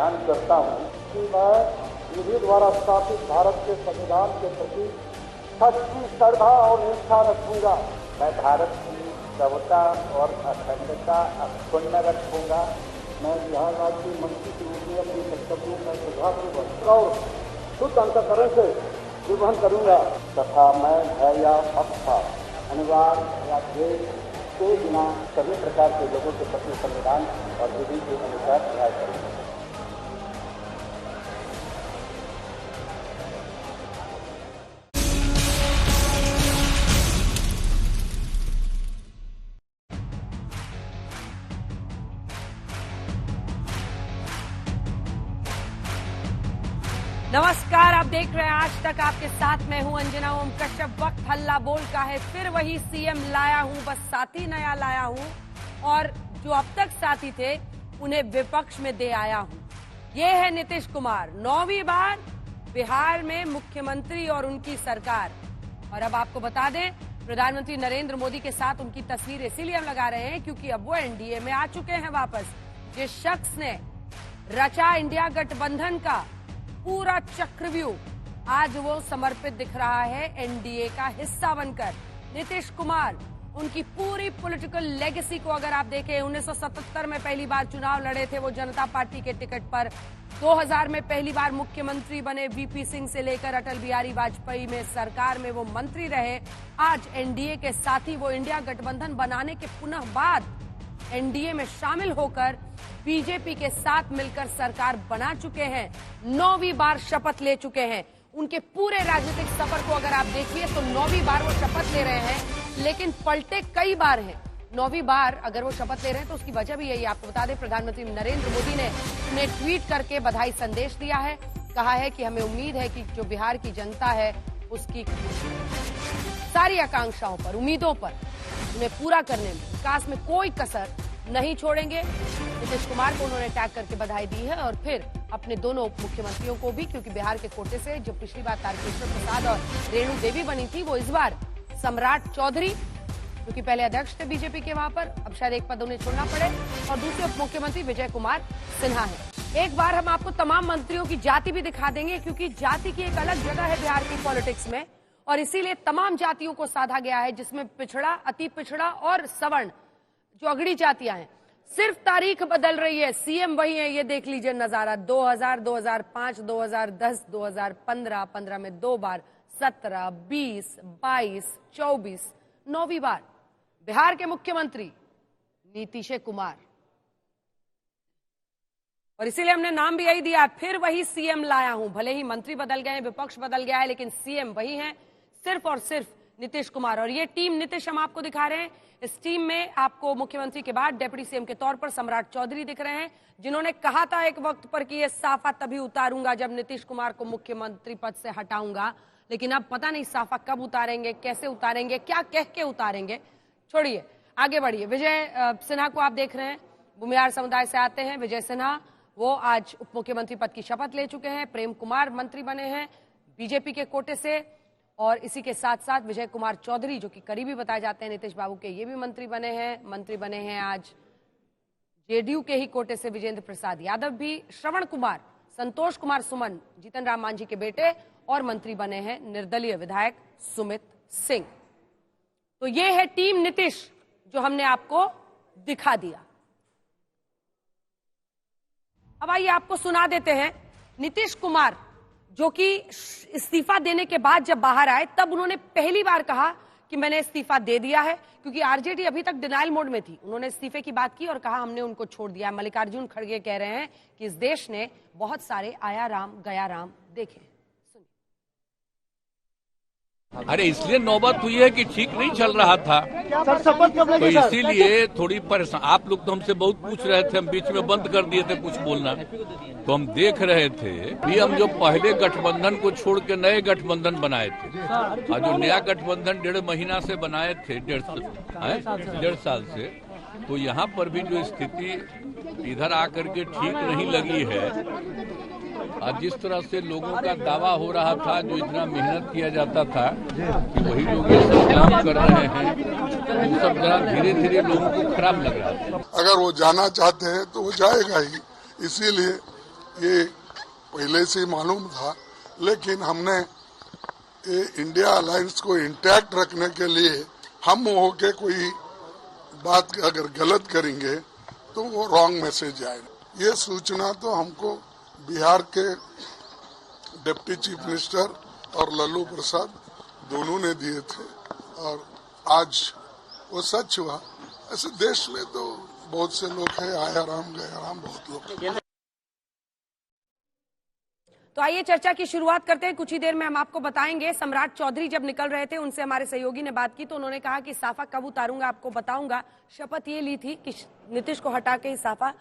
बयान करता हूँ कि मैं विधि द्वारा स्थापित भारत के संविधान के प्रति सच्ची श्रद्धा और निष्ठा रखूंगा। मैं भारत की सर्वता और अखंडता अक्षुण्ण रखूंगा। मैं बिहार राज्य के मंत्री के रूप में अपने कर्तव्यों में श्रद्धापूर्वक और शुद्ध अंतःकरण से निर्वहन करूंगा तथा मैं भय या पक्षपात अनिवार्य या द्वेष के बिना सभी प्रकार के लोगों के प्रति संविधान और विधि के अनुसार न्याय करूंगा। नमस्कार, आप देख रहे हैं आज तक। आपके साथ मैं हूं अंजना ओम कश्यप। वक्त हल्ला बोल का है, फिर वही सीएम लाया हूं, बस साथी नया लाया हूं और जो अब तक साथी थे उन्हें विपक्ष में दे आया हूं। ये है नीतीश कुमार, 9वीं बार बिहार में मुख्यमंत्री और उनकी सरकार। और अब आपको बता दें, प्रधानमंत्री नरेंद्र मोदी के साथ उनकी तस्वीर इसीलिए हम लगा रहे हैं क्योंकि अब वो एनडीए में आ चुके हैं वापस। जिस शख्स ने रचा इंडिया गठबंधन का पूरा चक्रव्यूह, आज वो समर्पित दिख रहा है एनडीए का हिस्सा बनकर। नीतीश कुमार, उनकी पूरी पॉलिटिकल लेगेसी को अगर आप देखें, 1977 में पहली बार चुनाव लड़े थे वो जनता पार्टी के टिकट पर, 2000 में पहली बार मुख्यमंत्री बने, वीपी सिंह से लेकर अटल बिहारी वाजपेयी में सरकार में वो मंत्री रहे। आज एनडीए के साथी वो इंडिया गठबंधन बनाने के पुनः बाद एनडीए में शामिल होकर बीजेपी के साथ मिलकर सरकार बना चुके हैं, 9वीं बार शपथ ले चुके हैं। उनके पूरे राजनीतिक सफर को अगर आप देखिए तो 9वीं बार वो शपथ ले रहे हैं, लेकिन पलटे कई बार हैं। 9वीं बार अगर वो शपथ ले रहे हैं तो उसकी वजह भी यही, आपको बता दें, प्रधानमंत्री नरेंद्र मोदी ने उन्हें ट्वीट करके बधाई संदेश दिया है। कहा है कि हमें उम्मीद है कि जो बिहार की जनता है उसकी सारी आकांक्षाओं पर, उम्मीदों पर उन्हें पूरा करने में, विकास में कोई कसर नहीं छोड़ेंगे। नीतीश कुमार को उन्होंने टैग करके बधाई दी है और फिर अपने दोनों उप मुख्यमंत्रियों को भी, क्योंकि बिहार के कोटे से जो पिछली बार तारकेश्वर प्रसाद और रेणु देवी बनी थी, वो इस बार सम्राट चौधरी, क्योंकि पहले अध्यक्ष थे बीजेपी के वहां पर, अब शायद एक पद उन्हें छोड़ना पड़े, और दूसरे उप मुख्यमंत्री विजय कुमार सिन्हा है। एक बार हम आपको तमाम मंत्रियों की जाति भी दिखा देंगे, क्योंकि जाति की एक अलग जगह है बिहार की पॉलिटिक्स में, और इसीलिए तमाम जातियों को साधा गया है, जिसमें पिछड़ा, अति पिछड़ा और सवर्ण जो अगड़ी जातियां हैं। सिर्फ तारीख बदल रही है, सीएम वही है। ये देख लीजिए नजारा, 2000, 2005, 2010, 2015, 15 में 2 बार, 17, 20, 22, 24, 9वीं बार बिहार के मुख्यमंत्री नीतीश कुमार। और इसीलिए हमने नाम भी यही दिया, फिर वही सीएम लाया हूं। भले ही मंत्री बदल गए, विपक्ष बदल गया है, लेकिन सीएम वही है, सिर्फ और सिर्फ नीतीश कुमार। और ये टीम नीतीश हम आपको दिखा रहे हैं। इस टीम में आपको मुख्यमंत्री के बाद डिप्टी सीएम के तौर पर सम्राट चौधरी दिख रहे हैं, जिन्होंने कहा था एक वक्त पर कि ये साफा तभी उतारूंगा जब नीतीश कुमार को मुख्यमंत्री पद से हटाऊंगा। लेकिन अब पता नहीं साफा कब उतारेंगे, कैसे उतारेंगे, क्या कह के उतारेंगे। छोड़िए, आगे बढ़िए। विजय सिन्हा को आप देख रहे हैं, भूमिहार समुदाय से आते हैं विजय सिन्हा। वो आज उप मुख्यमंत्री पद की शपथ ले चुके हैं। प्रेम कुमार मंत्री बने हैं बीजेपी के कोटे से, और इसी के साथ साथ विजय कुमार चौधरी, जो कि करीबी बताए जाते हैं नीतीश बाबू के, ये भी मंत्री बने हैं। मंत्री बने हैं आज जेडीयू के ही कोटे से विजेंद्र प्रसाद यादव भी, श्रवण कुमार, संतोष कुमार सुमन, जीतन राम मांझी के बेटे, और मंत्री बने हैं निर्दलीय विधायक सुमित सिंह। तो ये है टीम नीतीश जो हमने आपको दिखा दिया। अब आइए आपको सुना देते हैं नीतीश कुमार, जो कि इस्तीफा देने के बाद जब बाहर आए तब उन्होंने पहली बार कहा कि मैंने इस्तीफा दे दिया है, क्योंकि आरजेडी अभी तक डिनाइल मोड में थी। उन्होंने इस्तीफे की बात की और कहा हमने उनको छोड़ दिया। मल्लिकार्जुन खड़गे कह रहे हैं कि इस देश ने बहुत सारे आया राम गया राम देखे। अरे इसलिए नौबत हुई है कि ठीक नहीं चल रहा था, तो इसीलिए थोड़ी परेशान। आप लोग तो हमसे बहुत पूछ रहे थे, हम बीच में बंद कर दिए थे कुछ बोलना, तो हम देख रहे थे भी हम जो पहले गठबंधन को छोड़ के नए गठबंधन बनाए थे, और जो नया गठबंधन 1.5 महीना से बनाए थे, 1.5 साल से, तो यहाँ पर भी जो स्थिति इधर आकर के ठीक नहीं लगी है। और जिस तरह से लोगों का दावा हो रहा था, जो इतना मेहनत किया जाता था कि वही लोग ये सब काम कर रहे हैं, वो सब जरा धीरे धीरे लोगों को खराब लग रहा था। अगर वो जाना चाहते हैं तो वो जाएगा ही, इसीलिए ये पहले से मालूम था, लेकिन हमने ये इंडिया अलायंस को इंटैक्ट रखने के लिए हम होके कोई बात अगर गलत करेंगे तो वो रॉन्ग मैसेज आएगा। ये सूचना तो हमको बिहार के डिप्टी चीफ मिनिस्टर और लल्लू प्रसाद दोनों ने दिए थे और आज वो सच हुआ। ऐसे देश में तो बहुत से लोग हैं, आया राम गया राम, बहुत लोग हैं। तो आइए चर्चा की शुरुआत करते हैं। कुछ ही देर में हम आपको बताएंगे। सम्राट चौधरी जब निकल रहे थे, उनसे हमारे सहयोगी ने बात की तो उन्होंने कहा कि साफा कब उतारूंगा आपको बताऊंगा। शपथ ये ली थी कि नीतीश को हटा के ही साफा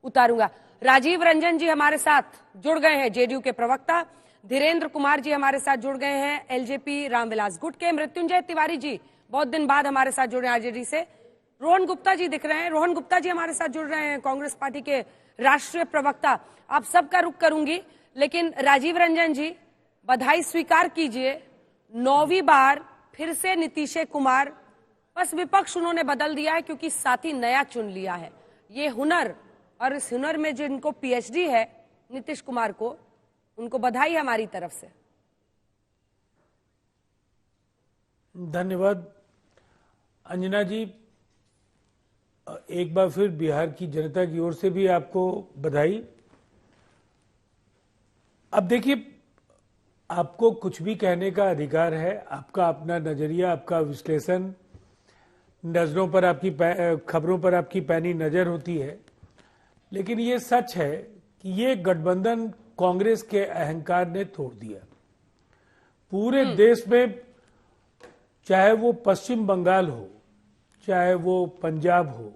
उतारूंगा। राजीव रंजन जी हमारे साथ जुड़ गए हैं, जेडीयू के प्रवक्ता। धीरेन्द्र कुमार जी हमारे साथ जुड़ गए हैं, एलजेपी रामविलास गुट के। मृत्युंजय तिवारी जी बहुत दिन बाद हमारे साथ जुड़े हैं आरजेडी से। रोहन गुप्ता जी दिख रहे हैं, रोहन गुप्ता जी हमारे साथ जुड़ रहे हैं, कांग्रेस पार्टी के राष्ट्रीय प्रवक्ता। आप सबका रुख करूंगी, लेकिन राजीव रंजन जी बधाई स्वीकार कीजिए। 9वीं बार फिर से नीतीश कुमार, बस विपक्ष उन्होंने बदल दिया है क्योंकि साथी नया चुन लिया है। ये हुनर और इस हुनर में जिनको पीएचडी है नीतीश कुमार को, उनको बधाई हमारी तरफ से। धन्यवाद अंजना जी। एक बार फिर बिहार की जनता की ओर से भी आपको बधाई। अब देखिए, आपको कुछ भी कहने का अधिकार है, आपका अपना नजरिया, आपका विश्लेषण, नजरों पर आपकी खबरों पर आपकी पैनी नजर होती है, लेकिन ये सच है कि ये गठबंधन कांग्रेस के अहंकार ने तोड़ दिया। पूरे देश में, चाहे वो पश्चिम बंगाल हो, चाहे वो पंजाब हो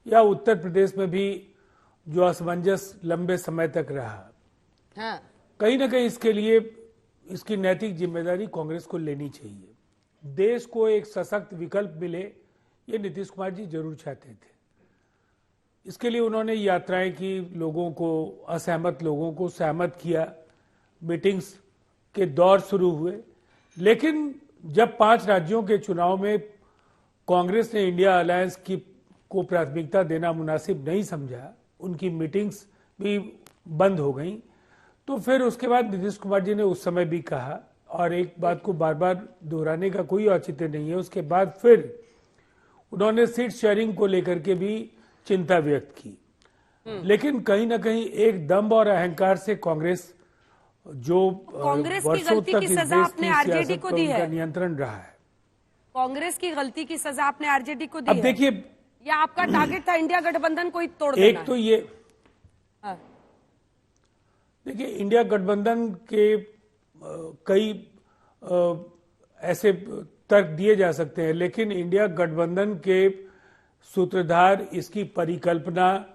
या उत्तर प्रदेश में भी जो असमंजस लंबे समय तक रहा, हाँ। कहीं ना कहीं इसके लिए इसकी नैतिक जिम्मेदारी कांग्रेस को लेनी चाहिए। देश को एक सशक्त विकल्प मिले, ये नीतीश कुमार जी जरूर चाहते थे। इसके लिए उन्होंने यात्राएं की, लोगों को, असहमत लोगों को सहमत किया, मीटिंग्स के दौर शुरू हुए। लेकिन जब 5 राज्यों के चुनाव में कांग्रेस ने इंडिया अलायंस को प्राथमिकता देना मुनासिब नहीं समझा, उनकी मीटिंग्स भी बंद हो गई, तो फिर उसके बाद नीतीश कुमार जी ने उस समय भी कहा, और एक बात को बार बार दोहराने का कोई औचित्य नहीं है, उसके बाद फिर उन्होंने सीट शेयरिंग को लेकर के भी चिंता व्यक्त की। लेकिन कहीं ना कहीं एक दम्भ और अहंकार से कांग्रेस, जो वर्षों तक इस देश की सियासत पर उनका नियंत्रण रहा है, कांग्रेस की गलती की सजा आपने आरजेडी को दी। अब देखिए, या आपका टारगेट था इंडिया गठबंधन को ही तोड़ देना? एक तो ये, देखिए, इंडिया गठबंधन के कई ऐसे तर्क दिए जा सकते हैं, लेकिन इंडिया गठबंधन के सूत्रधार, इसकी परिकल्पना,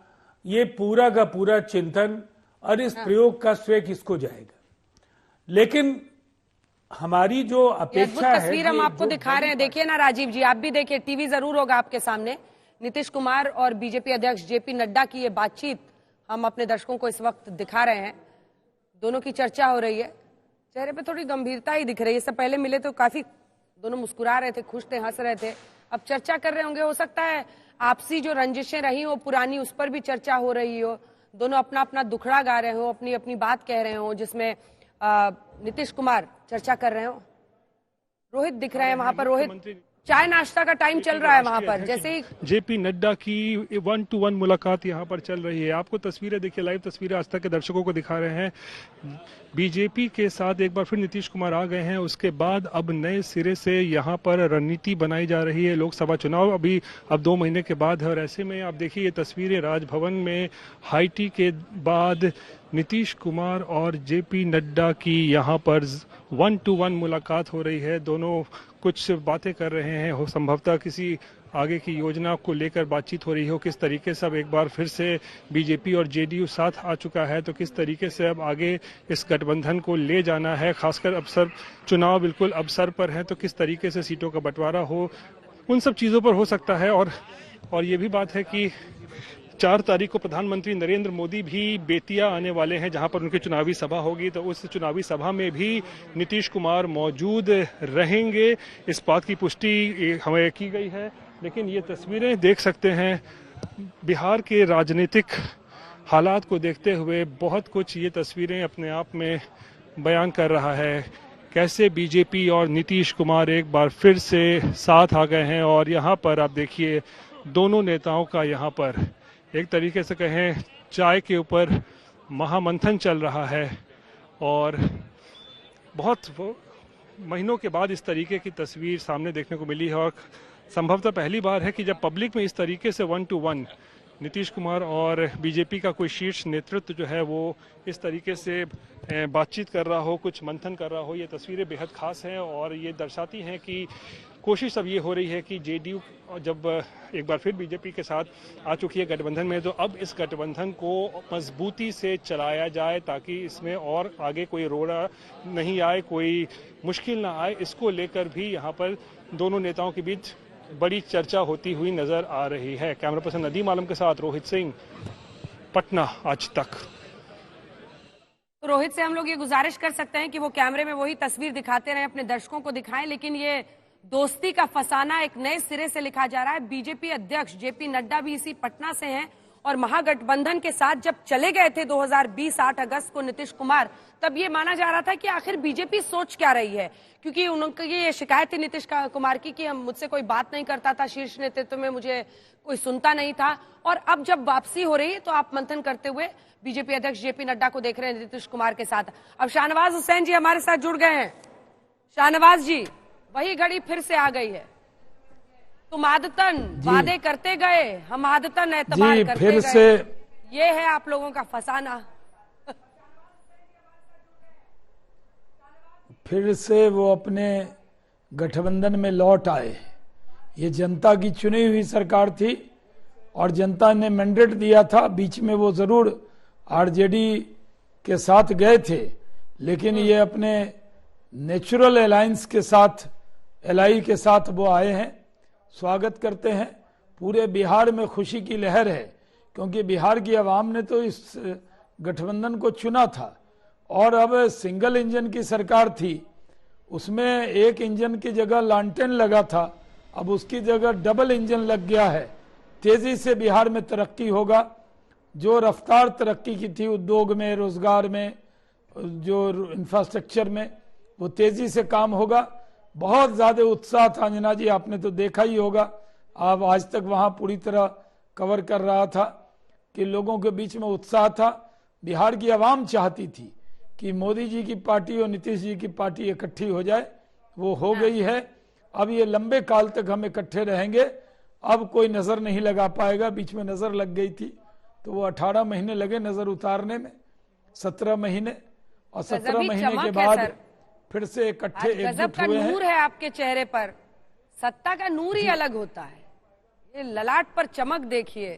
ये पूरा का पूरा चिंतन और इस प्रयोग का श्रेय किसको जाएगा? लेकिन हमारी जो अपेक्षा है, तस्वीर हम आपको दिखा रहे हैं, देखिए ना राजीव जी, आप भी देखिए, टीवी जरूर होगा आपके सामने। नीतीश कुमार और बीजेपी अध्यक्ष जेपी नड्डा की ये बातचीत हम अपने दर्शकों को इस वक्त दिखा रहे हैं। दोनों की चर्चा हो रही है, चेहरे पे थोड़ी गंभीरता ही दिख रही है। इससे पहले मिले तो काफी दोनों मुस्कुरा रहे थे, खुश थे, हंस रहे थे। अब चर्चा कर रहे होंगे, हो सकता है आपसी जो रंजिशें रही हो पुरानी, उस पर भी चर्चा हो रही हो। दोनों अपना अपना दुखड़ा गा रहे हो, अपनी अपनी बात कह रहे हो, जिसमें नीतीश कुमार चर्चा कर रहे हो। रोहित दिख रहे हैं वहां पर। रोहित, चाय नाश्ता का टाइम चल रहा है वहां पर, जैसे ही जेपी नड्डा की 1-to-1 मुलाकात यहां पर चल रही है। आपको तस्वीरें देखिए, लाइव तस्वीरें आज तक के दर्शकों को दिखा रहे हैं। बीजेपी के साथ एक बार फिर नीतीश कुमार आ गए हैं। उसके बाद अब नए सिरे से यहां पर रणनीति बनाई जा रही है। लोकसभा चुनाव अब 2 महीने के बाद है, और ऐसे में आप देखिए ये तस्वीरें राजभवन में हाई टी के बाद नीतीश कुमार और जेपी नड्डा की यहां पर 1-to-1 मुलाकात हो रही है। दोनों कुछ बातें कर रहे हैं, हो संभवतः किसी आगे की योजना को लेकर बातचीत हो रही हो। किस तरीके से अब एक बार फिर से बीजेपी और जेडीयू साथ आ चुका है, तो किस तरीके से अब आगे इस गठबंधन को ले जाना है, खासकर अब चुनाव बिल्कुल अवसर पर है, तो किस तरीके से सीटों का बंटवारा हो, उन सब चीजों पर हो सकता है। और ये भी बात है कि 4 तारीख को प्रधानमंत्री नरेंद्र मोदी भी बेतिया आने वाले हैं, जहां पर उनकी चुनावी सभा होगी, तो उस चुनावी सभा में भी नीतीश कुमार मौजूद रहेंगे। इस बात की पुष्टि हमें की गई है। लेकिन ये तस्वीरें देख सकते हैं, बिहार के राजनीतिक हालात को देखते हुए बहुत कुछ ये तस्वीरें अपने आप में बयान कर रहा है। कैसे बीजेपी और नीतीश कुमार एक बार फिर से साथ आ गए हैं और यहाँ पर आप देखिए दोनों नेताओं का यहाँ पर एक तरीके से कहें चाय के ऊपर महामंथन चल रहा है और बहुत महीनों के बाद इस तरीके की तस्वीर सामने देखने को मिली है और संभवतः पहली बार है कि जब पब्लिक में इस तरीके से 1-to-1 नीतीश कुमार और बीजेपी का कोई शीर्ष नेतृत्व जो है वो इस तरीके से बातचीत कर रहा हो, कुछ मंथन कर रहा हो। ये तस्वीरें बेहद खास हैं और ये दर्शाती हैं कि कोशिश अब ये हो रही है कि जेडीयू जब एक बार फिर बीजेपी के साथ आ चुकी है गठबंधन में, तो अब इस गठबंधन को मजबूती से चलाया जाए ताकि इसमें और आगे कोई रोड़ा नहीं आए, कोई मुश्किल ना आए। इसको लेकर भी यहाँ पर दोनों नेताओं के बीच बड़ी चर्चा होती हुई नजर आ रही है। कैमरा पर्सन नदीम आलम के साथ रोहित सिंह, पटना आज तक। तो रोहित से हम लोग ये गुजारिश कर सकते हैं कि वो कैमरे में वही तस्वीर दिखाते रहे, अपने दर्शकों को दिखाएं, लेकिन ये दोस्ती का फसाना एक नए सिरे से लिखा जा रहा है। बीजेपी अध्यक्ष जेपी नड्डा भी इसी पटना से हैं और महागठबंधन के साथ जब चले गए थे 2020 8 अगस्त को नीतीश कुमार, तब ये माना जा रहा था कि आखिर बीजेपी सोच क्या रही है, क्योंकि उनकी ये शिकायत थी नीतीश कुमार की कि हम मुझसे कोई बात नहीं करता था, शीर्ष नेतृत्व में मुझे कोई सुनता नहीं था। और अब जब वापसी हो रही है तो आप मंथन करते हुए बीजेपी अध्यक्ष जेपी नड्डा को देख रहे हैं नीतीश कुमार के साथ। अब शाहनवाज हुसैन जी हमारे साथ जुड़ गए हैं। शाहनवाज जी, वही घड़ी फिर से आ गई है। तुम आदतन वादे करते गए, हम आदतन एतबार करते फिर गए। से ये है आप लोगों का फसाना। फिर से वो अपने गठबंधन में लौट आए। ये जनता की चुनी हुई सरकार थी और जनता ने मैंडेट दिया था। बीच में वो जरूर आरजेडी के साथ गए थे, लेकिन ये अपने नेचुरल अलायंस के साथ, एलआई के साथ वो आए हैं। स्वागत करते हैं। पूरे बिहार में खुशी की लहर है, क्योंकि बिहार की आवाम ने तो इस गठबंधन को चुना था और अब सिंगल इंजन की सरकार थी, उसमें एक इंजन की जगह लालटेन लगा था, अब उसकी जगह डबल इंजन लग गया है। तेजी से बिहार में तरक्की होगा। जो रफ्तार तरक्की की थी उद्योग में, रोजगार में, जो इंफ्रास्ट्रक्चर में, वो तेजी से काम होगा। बहुत ज्यादा उत्साह था अंजना जी, आपने तो देखा ही होगा। आप आज तक वहां पूरी तरह कवर कर रहा था कि लोगों के बीच में उत्साह था। बिहार की आवाम चाहती थी कि मोदी जी की पार्टी और नीतीश जी की पार्टी इकट्ठी हो जाए, वो हो गई है। अब ये लंबे काल तक हम इकट्ठे रहेंगे, अब कोई नजर नहीं लगा पाएगा। बीच में नजर लग गई थी तो वो 18 महीने लगे नजर उतारने में, 17 महीने, और 17 महीने के बाद फिर से इकट्ठे एकजुट हुए हैं। नूर है आपके चेहरे पर, सत्ता का नूर ही अलग होता है। ये ललाट पर चमक देखिए,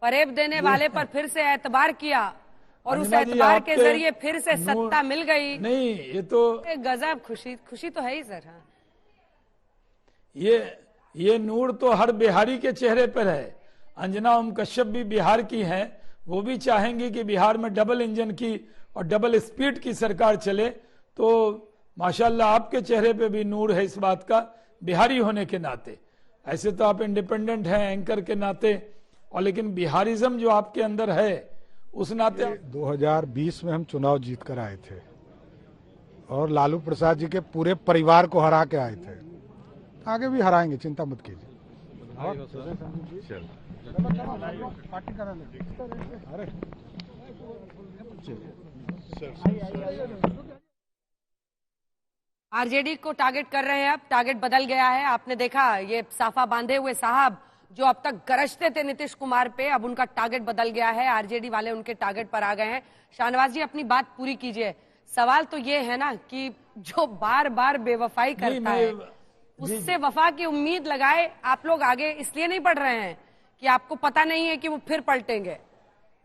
फरेब देने वाले पर फिर से एतबार किया और उस एतबार के जरिए फिर से सत्ता मिल गई। नहीं, ये तो गजब खुशी तो है ही सर। हाँ, ये नूर तो हर बिहारी के चेहरे पर है। अंजना ओम कश्यप भी बिहार की हैं, वो भी चाहेंगी कि बिहार में डबल इंजन की और डबल स्पीड की सरकार चले। तो माशाल्लाह आपके चेहरे पे भी नूर है इस बात का, बिहारी होने के नाते। ऐसे तो आप इंडिपेंडेंट हैं एंकर के नाते, और लेकिन बिहारिज्म जो आपके अंदर है उस नाते। 2020 में हम चुनाव जीत कर आए थे और लालू प्रसाद जी के पूरे परिवार को हरा के आए थे। आगे भी हराएंगे, चिंता मत कीजिए। आरजेडी को टारगेट कर रहे हैं। अब टारगेट बदल गया है। आपने देखा ये साफा बांधे हुए साहब जो अब तक गरजते थे नीतीश कुमार पे, अब उनका टारगेट बदल गया है। आरजेडी वाले उनके टारगेट पर आ गए हैं। शाहनवाज जी अपनी बात पूरी कीजिए। सवाल तो ये है ना कि जो बार बार बेवफाई करता है उससे वफा की उम्मीद लगाए आप लोग आगे इसलिए नहीं बढ़ रहे हैं कि आपको पता नहीं है कि वो फिर पलटेंगे,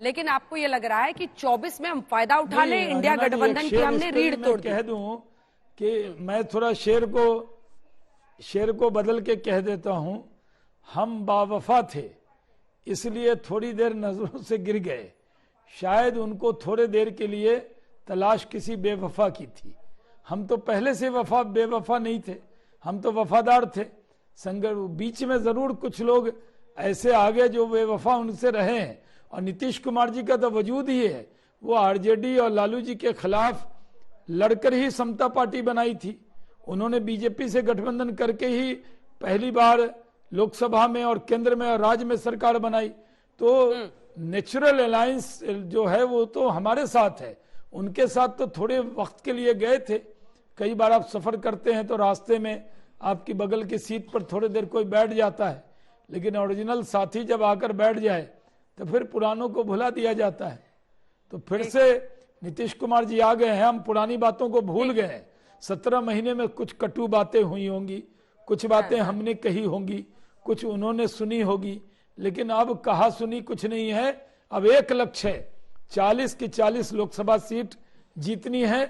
लेकिन आपको ये लग रहा है कि 24 में हम फायदा उठा लें इंडिया गठबंधन की, हमने रीढ़ तोड़ दी। कह दूं कि मैं थोड़ा शेर को बदल के कह देता हूं, हम बावफा थे इसलिए थोड़ी देर नजरों से गिर गए। शायद उनको थोड़े देर के लिए तलाश किसी बेवफा की थी। हम तो पहले से बेवफा नहीं थे, हम तो वफादार थे। बीच में जरूर कुछ लोग ऐसे आगे जो बेवफा उनसे रहे हैं, और नीतीश कुमार जी का तो वजूद ही है, वो आरजेडी और लालू जी के खिलाफ लड़कर ही समता पार्टी बनाई थी। उन्होंने बीजेपी से गठबंधन करके ही पहली बार लोकसभा में और केंद्र में और राज्य में सरकार बनाई। तो नेचुरल अलायंस जो है वो तो हमारे साथ है, उनके साथ तो थोड़े वक्त के लिए गए थे। कई बार आप सफर करते हैं तो रास्ते में आपकी बगल की सीट पर थोड़ी देर कोई बैठ जाता है, लेकिन ओरिजिनल साथी जब आकर बैठ जाए तो फिर पुरानों को भुला दिया जाता है। तो फिर से नीतीश कुमार जी आ गए हैं, हम पुरानी बातों को भूल गए हैं। 17 महीने में कुछ कटु बातें हुई होंगी, कुछ बातें हमने कही होंगी, कुछ उन्होंने सुनी होगी, लेकिन अब कहा सुनी कुछ नहीं है। अब एक लक्ष्य है, 40 की 40 लोकसभा सीट जीतनी है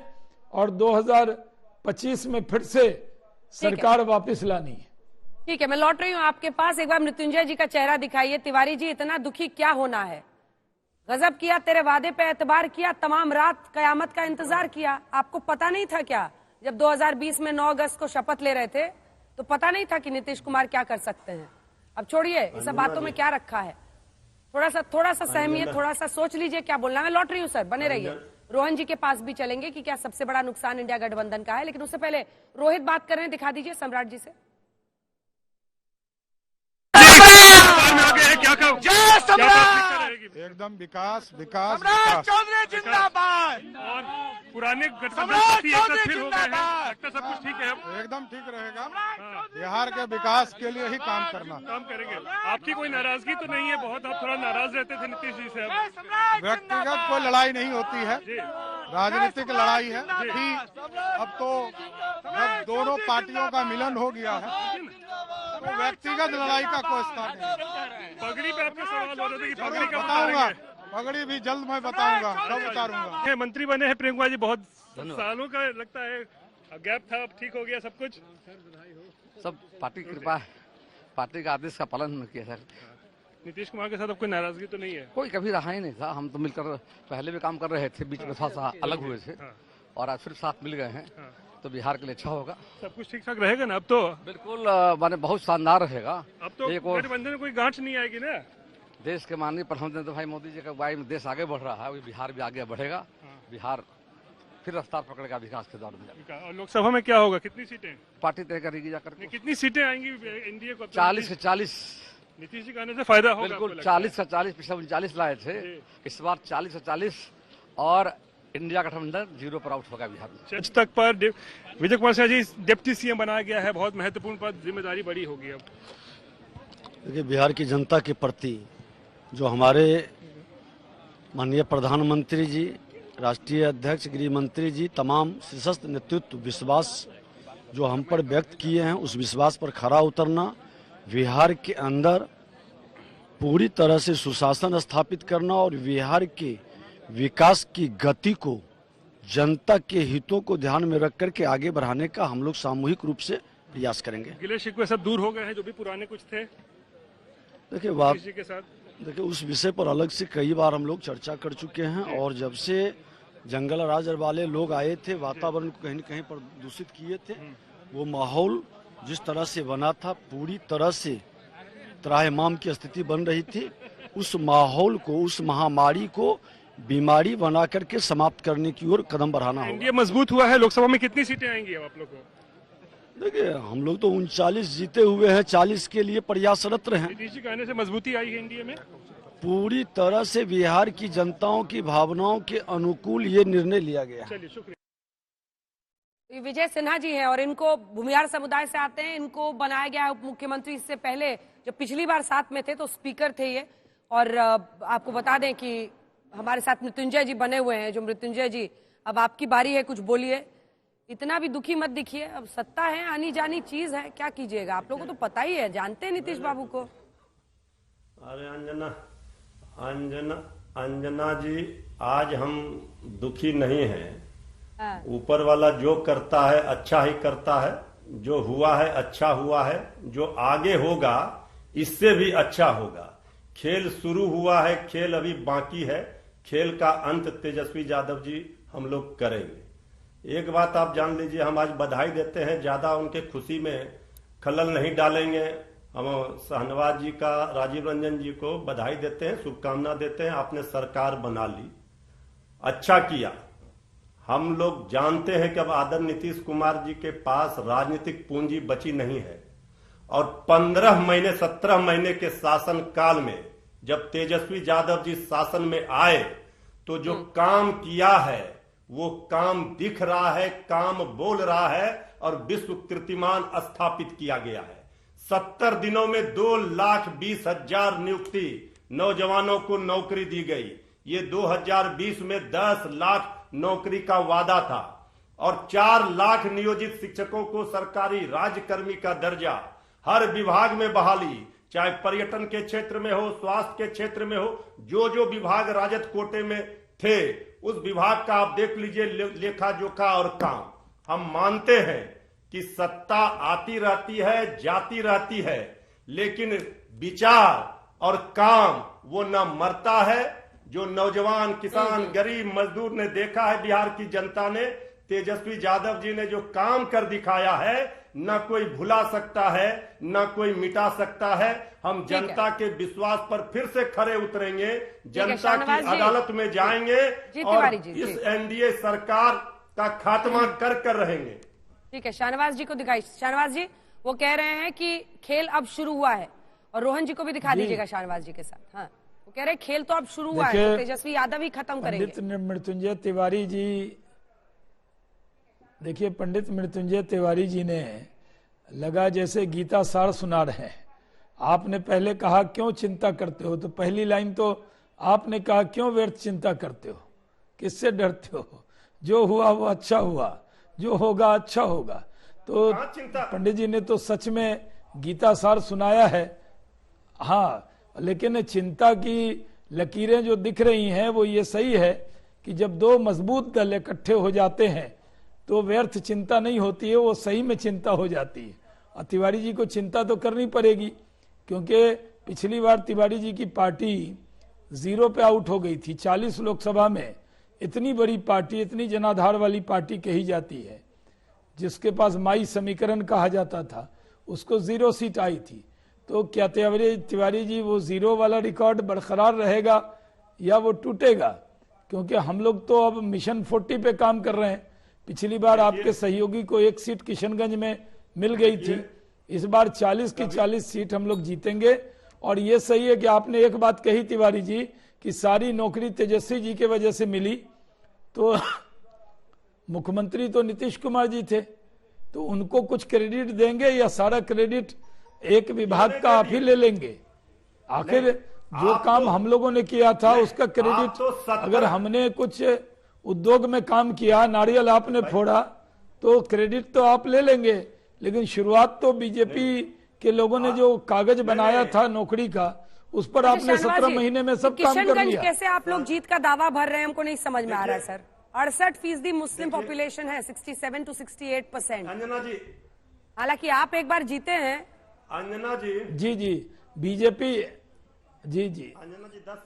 और 2025 में फिर से सरकार वापस लानी है। ठीक है, मैं लौट रही हूँ आपके पास। एक बार मृत्युंजय जी का चेहरा दिखाइए। तिवारी जी, इतना दुखी क्या होना है? गजब किया, तेरे वादे पे एतबार किया, तमाम रात कयामत का इंतजार किया। आपको पता नहीं था क्या, जब 2020 में 9 अगस्त को शपथ ले रहे थे तो पता नहीं था कि नीतीश कुमार क्या कर सकते हैं? अब छोड़िए, इस सब बातों में क्या रखा है, थोड़ा सा सहमिए, थोड़ा सा सोच लीजिए क्या बोलना है। मैं लौट रही हूँ सर, बने रहिए। रोहन जी के पास भी चलेंगे कि क्या सबसे बड़ा नुकसान इंडिया गठबंधन का है, लेकिन उससे पहले रोहित बात कर रहे हैं, दिखा दीजिए सम्राट जी से। एकदम विकास विकास विकास। चौधरी जिंदाबाद। और पुराने गठबंधन फिर हो गए हैं, लगता सब कुछ ठीक है, एकदम ठीक रहेगा। बिहार के विकास के लिए ही काम करेंगे। आपकी कोई नाराजगी तो नहीं है? बहुत आप थोड़ा नाराज रहते थे नीतीश जी से। व्यक्तिगत कोई लड़ाई नहीं होती है, राजनीतिक लड़ाई है। अब तो जब दोनों पार्टियों का मिलन हो गया है तो व्यक्तिगत लड़ाई का कोई स्थान नहीं। पगड़ी पे आपके सवाल हो रहे थे कि पगड़ी कब बताऊंगा, पगड़ी भी जल्द मैं बताऊंगा, कब उतारूंगा। मंत्री बने हैं प्रियंका जी, बहुत सालों का लगता है गैप था, अब ठीक हो गया सब कुछ? सब पार्टी की कृपा है, पार्टी का आदेश का पालन किया सर। नीतीश कुमार के साथ अब कोई नाराजगी तो नहीं है? कोई कभी रहा ही नहीं था, हम तो मिलकर पहले भी काम कर रहे थे, बीच में थोड़ा अलग हुए थे और आज फिर साथ मिल गए हैं, तो बिहार के लिए अच्छा होगा। सब कुछ ठीक ठाक रहेगा ना अब तो? बिल्कुल, माने बहुत शानदार रहेगा। अब तो गठबंधन में कोई गांठ नहीं आएगी ना? देश के माननीय प्रधानमंत्री भाई मोदी जी का अगुवाई में देश आगे बढ़ रहा है, बिहार भी आगे बढ़ेगा। बिहार फिर रफ्तार पकड़ेगा विकास के दौर में। और लोकसभा में क्या होगा, कितनी सीटें पार्टी तय करेगी जाकर? कितनी सीटें आएंगी एनडीए को? 40 से 40। नीतीश जी के आने से फायदा होगा? बिल्कुल, 40 का 40, पिछले 39 लाए थे, इस बार 40 से 40 और इंडिया गठबंधन 0 पर आउट होगा बिहार में। आज तक पर विजय कुमार सिन्हा जी डिप्टी सीएम बनाया गया है, बहुत महत्वपूर्ण पद, जिम्मेदारी बड़ी होगी अब। देखिए, बिहार की जनता के प्रति जो हमारे माननीय प्रधानमंत्री जी, राष्ट्रीय अध्यक्ष, गृह मंत्री जी, तमाम शीर्षस्थ नेतृत्व विश्वास जो हम पर व्यक्त किए हैं, उस विश्वास पर खरा उतरना, बिहार के अंदर पूरी तरह से सुशासन स्थापित करना और बिहार के विकास की गति को, जनता के हितों को ध्यान में रख करके आगे बढ़ाने का हम लोग सामूहिक रूप से प्रयास करेंगे। गिले शिकवे सब दूर हो गए हैं, जो भी पुराने कुछ थे? देखिए, उस विषय पर अलग से कई बार हम लोग चर्चा कर चुके हैं और जब से जंगल राज वाले लोग आए थे, वातावरण को कहीं न कहीं पर दूषित किए थे, वो माहौल जिस तरह से बना था, पूरी तरह से त्राहिमाम की स्थिति बन रही थी। उस माहौल को, उस महामारी को बीमारी बना करके समाप्त करने की ओर कदम बढ़ाना होगा। एनडीए मजबूत हुआ है, लोकसभा में कितनी सीटें आएंगी अब आप लोग को? देखिए, हम लोग तो 39 जीते हुए हैं, 40 के लिए प्रयासरत रहे। नीतीश जी के आने से मजबूती आई है एनडीए में? पूरी तरह से बिहार की जनताओं की भावनाओं के अनुकूल ये निर्णय लिया गया है। चलिए, शुक्रिया। विजय सिन्हा जी हैं और इनको भूमिहार समुदाय से आते हैं, इनको बनाया गया है उप मुख्यमंत्री। इससे पहले जब पिछली बार साथ में थे तो स्पीकर थे ये। और आपको बता दें कि हमारे साथ मृत्युंजय जी बने हुए हैं। जो मृत्युंजय जी, अब आपकी बारी है, कुछ बोलिए। इतना भी दुखी मत दिखिए, अब सत्ता है, आनी जानी चीज है, क्या कीजिएगा? आप लोगों को तो पता ही है, जानते हैं नीतीश बाबू को। अरे अंजना जी, आज हम दुखी नहीं हैं। ऊपर वाला जो करता है अच्छा ही करता है, जो हुआ है अच्छा हुआ है, जो आगे होगा इससे भी अच्छा होगा। खेल शुरू हुआ है, खेल अभी बाकी है, खेल का अंत तेजस्वी यादव जी हम लोग करेंगे। एक बात आप जान लीजिए, हम आज बधाई देते हैं, ज्यादा उनके खुशी में खलल नहीं डालेंगे। हम शाहनवाज जी का, राजीव रंजन जी को बधाई देते हैं, शुभकामना देते हैं। आपने सरकार बना ली, अच्छा किया। हम लोग जानते हैं कि अब आदरणीय नीतीश कुमार जी के पास राजनीतिक पूंजी बची नहीं है और 15 महीने 17 महीने के शासन काल में जब तेजस्वी यादव जी शासन में आए तो जो काम किया है वो काम दिख रहा है, काम बोल रहा है और विश्व कीर्तिमान स्थापित किया गया है। 70 दिनों में 2,20,000 नियुक्ति नौजवानों को नौकरी दी गई। ये 2020 में 10 लाख नौकरी का वादा था और 4 लाख नियोजित शिक्षकों को सरकारी राज्यकर्मी का दर्जा, हर विभाग में बहाली, चाहे पर्यटन के क्षेत्र में हो, स्वास्थ्य के क्षेत्र में हो, जो विभाग राजद कोटे में थे उस विभाग का आप देख लीजिए लेखा जोखा और काम। हम मानते हैं कि सत्ता आती रहती है, जाती रहती है, लेकिन विचार और काम वो न मरता है। जो नौजवान, किसान, गरीब, मजदूर ने देखा है, बिहार की जनता ने, तेजस्वी यादव जी ने जो काम कर दिखाया है न कोई भुला सकता है, न कोई मिटा सकता है। हम जनता के विश्वास पर फिर से खरे उतरेंगे, जनता की अदालत में जाएंगे और इस एनडीए सरकार का खात्मा कर रहेंगे। ठीक है, शाहनवाज जी को दिखाई। शाहनवाज जी वो कह रहे हैं कि खेल अब शुरू हुआ है, और रोहन जी को भी दिखा दीजिएगा शाहनवाज जी के साथ। हाँ, वो कह रहे हैं खेल तो अब शुरू हुआ है, तो तेजस्वी यादव ही खत्म करेंगे। पंडित मृत्युंजय तिवारी जी, देखिए पंडित मृत्युंजय तिवारी जी ने लगा जैसे गीता सार सुना रहे हैं। आपने पहले कहा क्यों चिंता करते हो, तो पहली लाइन तो आपने कहा क्यों व्यर्थ चिंता करते हो, किससे डरते हो, जो हुआ वो अच्छा हुआ, जो होगा अच्छा होगा। तो पंडित जी ने तो सच में गीता सार सुनाया है। हाँ, लेकिन चिंता की लकीरें जो दिख रही हैं वो ये सही है कि जब दो मजबूत दल इकट्ठे हो जाते हैं तो व्यर्थ चिंता नहीं होती है, वो सही में चिंता हो जाती है। और तिवारी जी को चिंता तो करनी पड़ेगी, क्योंकि पिछली बार तिवारी जी की पार्टी 0 पे आउट हो गई थी। 40 लोकसभा में इतनी बड़ी पार्टी, इतनी जनाधार वाली पार्टी कही जाती है, जिसके पास माई समीकरण कहा जाता था, उसको 0 सीट आई थी। तो क्या तिवारी जी वो 0 वाला रिकॉर्ड बरकरार रहेगा या वो टूटेगा? क्योंकि हम लोग तो अब मिशन 40 पे काम कर रहे हैं। पिछली बार आपके सहयोगी को 1 सीट किशनगंज में मिल गई थी, इस बार 40 की 40 सीट हम लोग जीतेंगे। और ये सही है कि आपने एक बात कही तिवारी जी कि सारी नौकरी तेजस्वी जी के वजह से मिली, तो मुख्यमंत्री तो नीतीश कुमार जी थे, तो उनको कुछ क्रेडिट देंगे या सारा क्रेडिट एक विभाग का आप ही ले लेंगे? आखिर जो काम हम लोगों ने किया था उसका क्रेडिट, अगर हमने कुछ उद्योग में काम किया, नारियल आपने फोड़ा, तो क्रेडिट तो आप ले लेंगे, लेकिन शुरुआत तो बीजेपी के लोगों ने जो कागज बनाया था नौकरी का, उस पर आपने 17 महीने में सब काम कर लिया। कैसे आप लोग जीत का दावा भर रहे हैं, हमको नहीं समझ में आ रहा है सर। 68% मुस्लिम पॉपुलेशन है, 67 to 68%। अंजना जी, हालांकि आप एक बार जीते हैं। अंजना जी जी, बीजेपी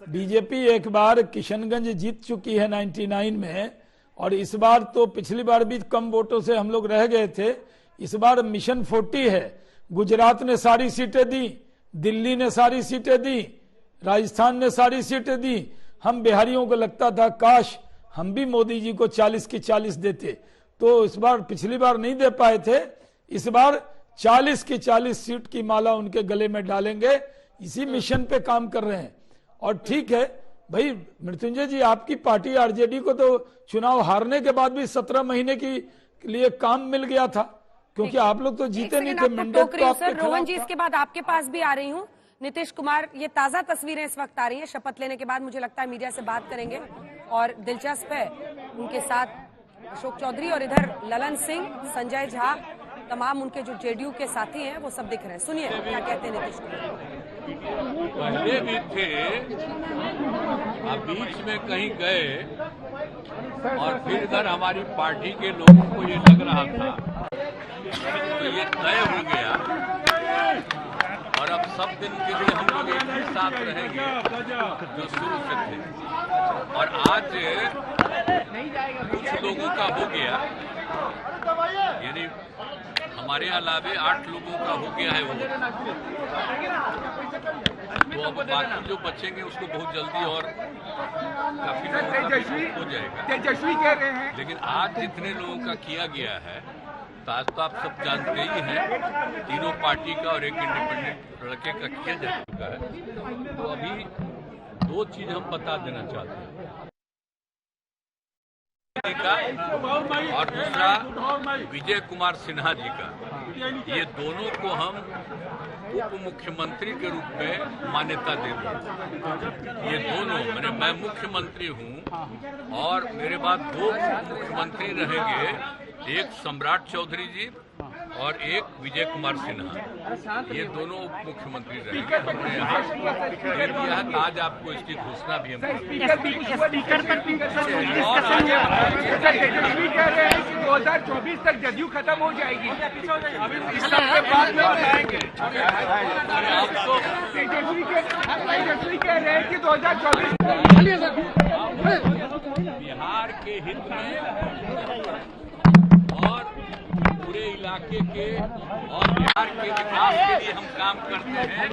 बीजेपी एक बार किशनगंज जीत चुकी है 99 में, और इस बार तो पिछली बार भी कम वोटों से हम लोग रह गए थे। इस बार मिशन 40 है। गुजरात ने सारी सीटें दी, दिल्ली ने सारी सीटें दी, राजस्थान ने सारी सीटें दी। हम बिहारियों को लगता था काश हम भी मोदी जी को 40 की 40 देते, तो इस बार, पिछली बार नहीं दे पाए थे, इस बार 40 की 40 सीट की माला उनके गले में डालेंगे। इसी मिशन पे काम कर रहे हैं। और ठीक है भाई मृत्युंजय जी, आपकी पार्टी आरजेडी को तो चुनाव हारने के बाद भी 17 महीने के लिए काम मिल गया था, क्योंकि आप लोग तो जीते नहीं थे। मैंडेट तो आपके रोहन जी, इसके बाद आपके पास भी आ रही हूँ। नीतीश कुमार, ये ताजा तस्वीरें इस वक्त आ रही हैं शपथ लेने के बाद। मुझे लगता है मीडिया से बात करेंगे और दिलचस्प है, उनके साथ अशोक चौधरी और इधर ललन सिंह, संजय झा, तमाम उनके जो जेडीयू के साथी हैं वो सब दिख रहे हैं। सुनिए क्या कहते हैं नीतीश कुमार। पहले भी थे, अब बीच में कहीं गए और फिर इधर हमारी पार्टी के लोगों को ये लग रहा था, तो ये तय हो गया और अब सब दिन के लिए हम लोग एक ही साथ रहेंगे जो शुरू से थे। और आज कुछ लोगों का हो गया, यानी हमारे अलावे 8 लोगों का हो गया है वो, तो अब बाकी जो बचेंगे उसको बहुत जल्दी और काफी हो जाएगा। तेजस्वी कह रहे हैं, लेकिन आज जितने लोगों का किया गया है तो आज तो आप सब जानते ही हैं, तीनों पार्टी का और एक इंडिपेंडेंट लड़के का किया जा चुका है। तो अभी 2 चीज हम बता देना चाहते हैं का, और दूसरा विजय कुमार सिन्हा जी का। ये दोनों को हम उप मुख्यमंत्री के रूप में मान्यता दे दें। ये दोनों मैं मुख्यमंत्री हूं और मेरे बाद 2 मुख्यमंत्री रहेंगे, एक सम्राट चौधरी जी और एक विजय कुमार सिन्हा। ये दोनों उप मुख्यमंत्री रहेंगे। हमने यहाँ दे दिया है, आज आपको इसकी घोषणा भी हम तेजस्वी कह रहे हैं कि 2024 तक जदयू खत्म हो जाएगी। इस सबके बाद में बताएंगे। तेजस्वी कह रहे हैं कि 2024 बिहार के हित में और पूरे इलाके के और बिहार के विकास के लिए हम काम करते हैं।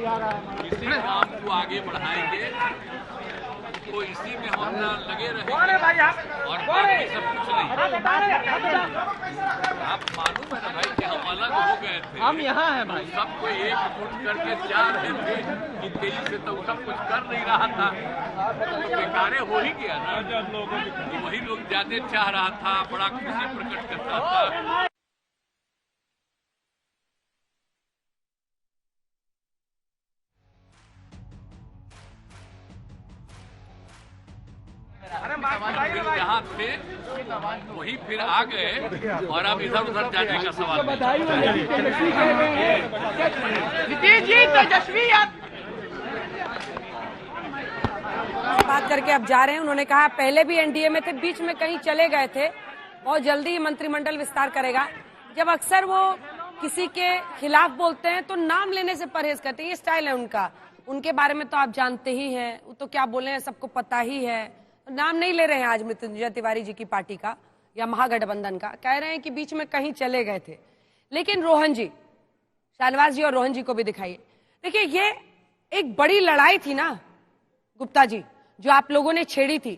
इसी काम को आगे बढ़ाएंगे, तो इसी में हम लगे रहेंगे और बाकी सब कुछ नहीं। आप मालूम है ना भाई कि हम अलग हो गए थे, हम यहाँ हैं भाई, सबको एकजुट करके जा रहे थे कि तेजी से तो सब कुछ कर नहीं रहा था, तो बेकारे हो ही गया ना। वही लोग ज्यादा चाह रहा था, बड़ा खुशी प्रकट करता था। यहाँ थे वही फिर आ गए और अब इधर उधर जाने का सवाल नीतीश जी तेजस्वी बात करके अब जा रहे हैं। उन्होंने कहा पहले भी एनडीए में थे, बीच में कहीं चले गए थे, बहुत जल्दी ही मंत्रिमंडल विस्तार करेगा। जब अक्सर वो किसी के खिलाफ बोलते हैं तो नाम लेने से परहेज करते हैं, ये स्टाइल है उनका। उनके बारे में तो आप जानते ही हैं, वो तो क्या बोले हैं सबको पता ही है। नाम नहीं ले रहे हैं आज मृत्युंजय तिवारी जी की पार्टी का या महागठबंधन का, कह रहे हैं कि बीच में कहीं चले गए थे। लेकिन रोहन जी, शाहनवाज जी और रोहन जी को भी दिखाइए। देखिए, ये एक बड़ी लड़ाई थी ना गुप्ता जी, जो आप लोगों ने छेड़ी थी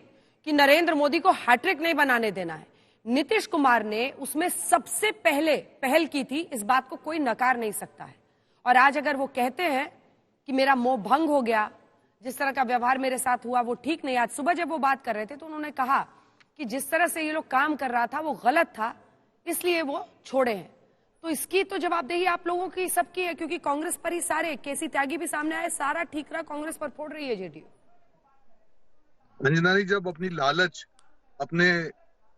कि नरेंद्र मोदी को हैट्रिक नहीं बनाने देना है। नीतीश कुमार ने उसमें सबसे पहले पहल की थी, इस बात को कोई नकार नहीं सकता है। और आज अगर वो कहते हैं कि मेरा मोह भंग हो गया, जिस तरह का व्यवहार मेरे साथ हुआ वो ठीक नहीं। आज सुबह जब वो बात कर रहे थे तो उन्होंने कहा कि जिस तरह से ये लोग काम कर रहा था वो गलत था, इसलिए वो छोड़े हैं। तो इसकी तो जवाबदेही आप लोगों की सबकी है, क्योंकि कांग्रेस पर ही सारे, केसी त्यागी भी सामने आए, सारा ठीकरा कांग्रेस पर फोड़ रही है जेडीयू। अंजना जी, जब अपनी लालच अपने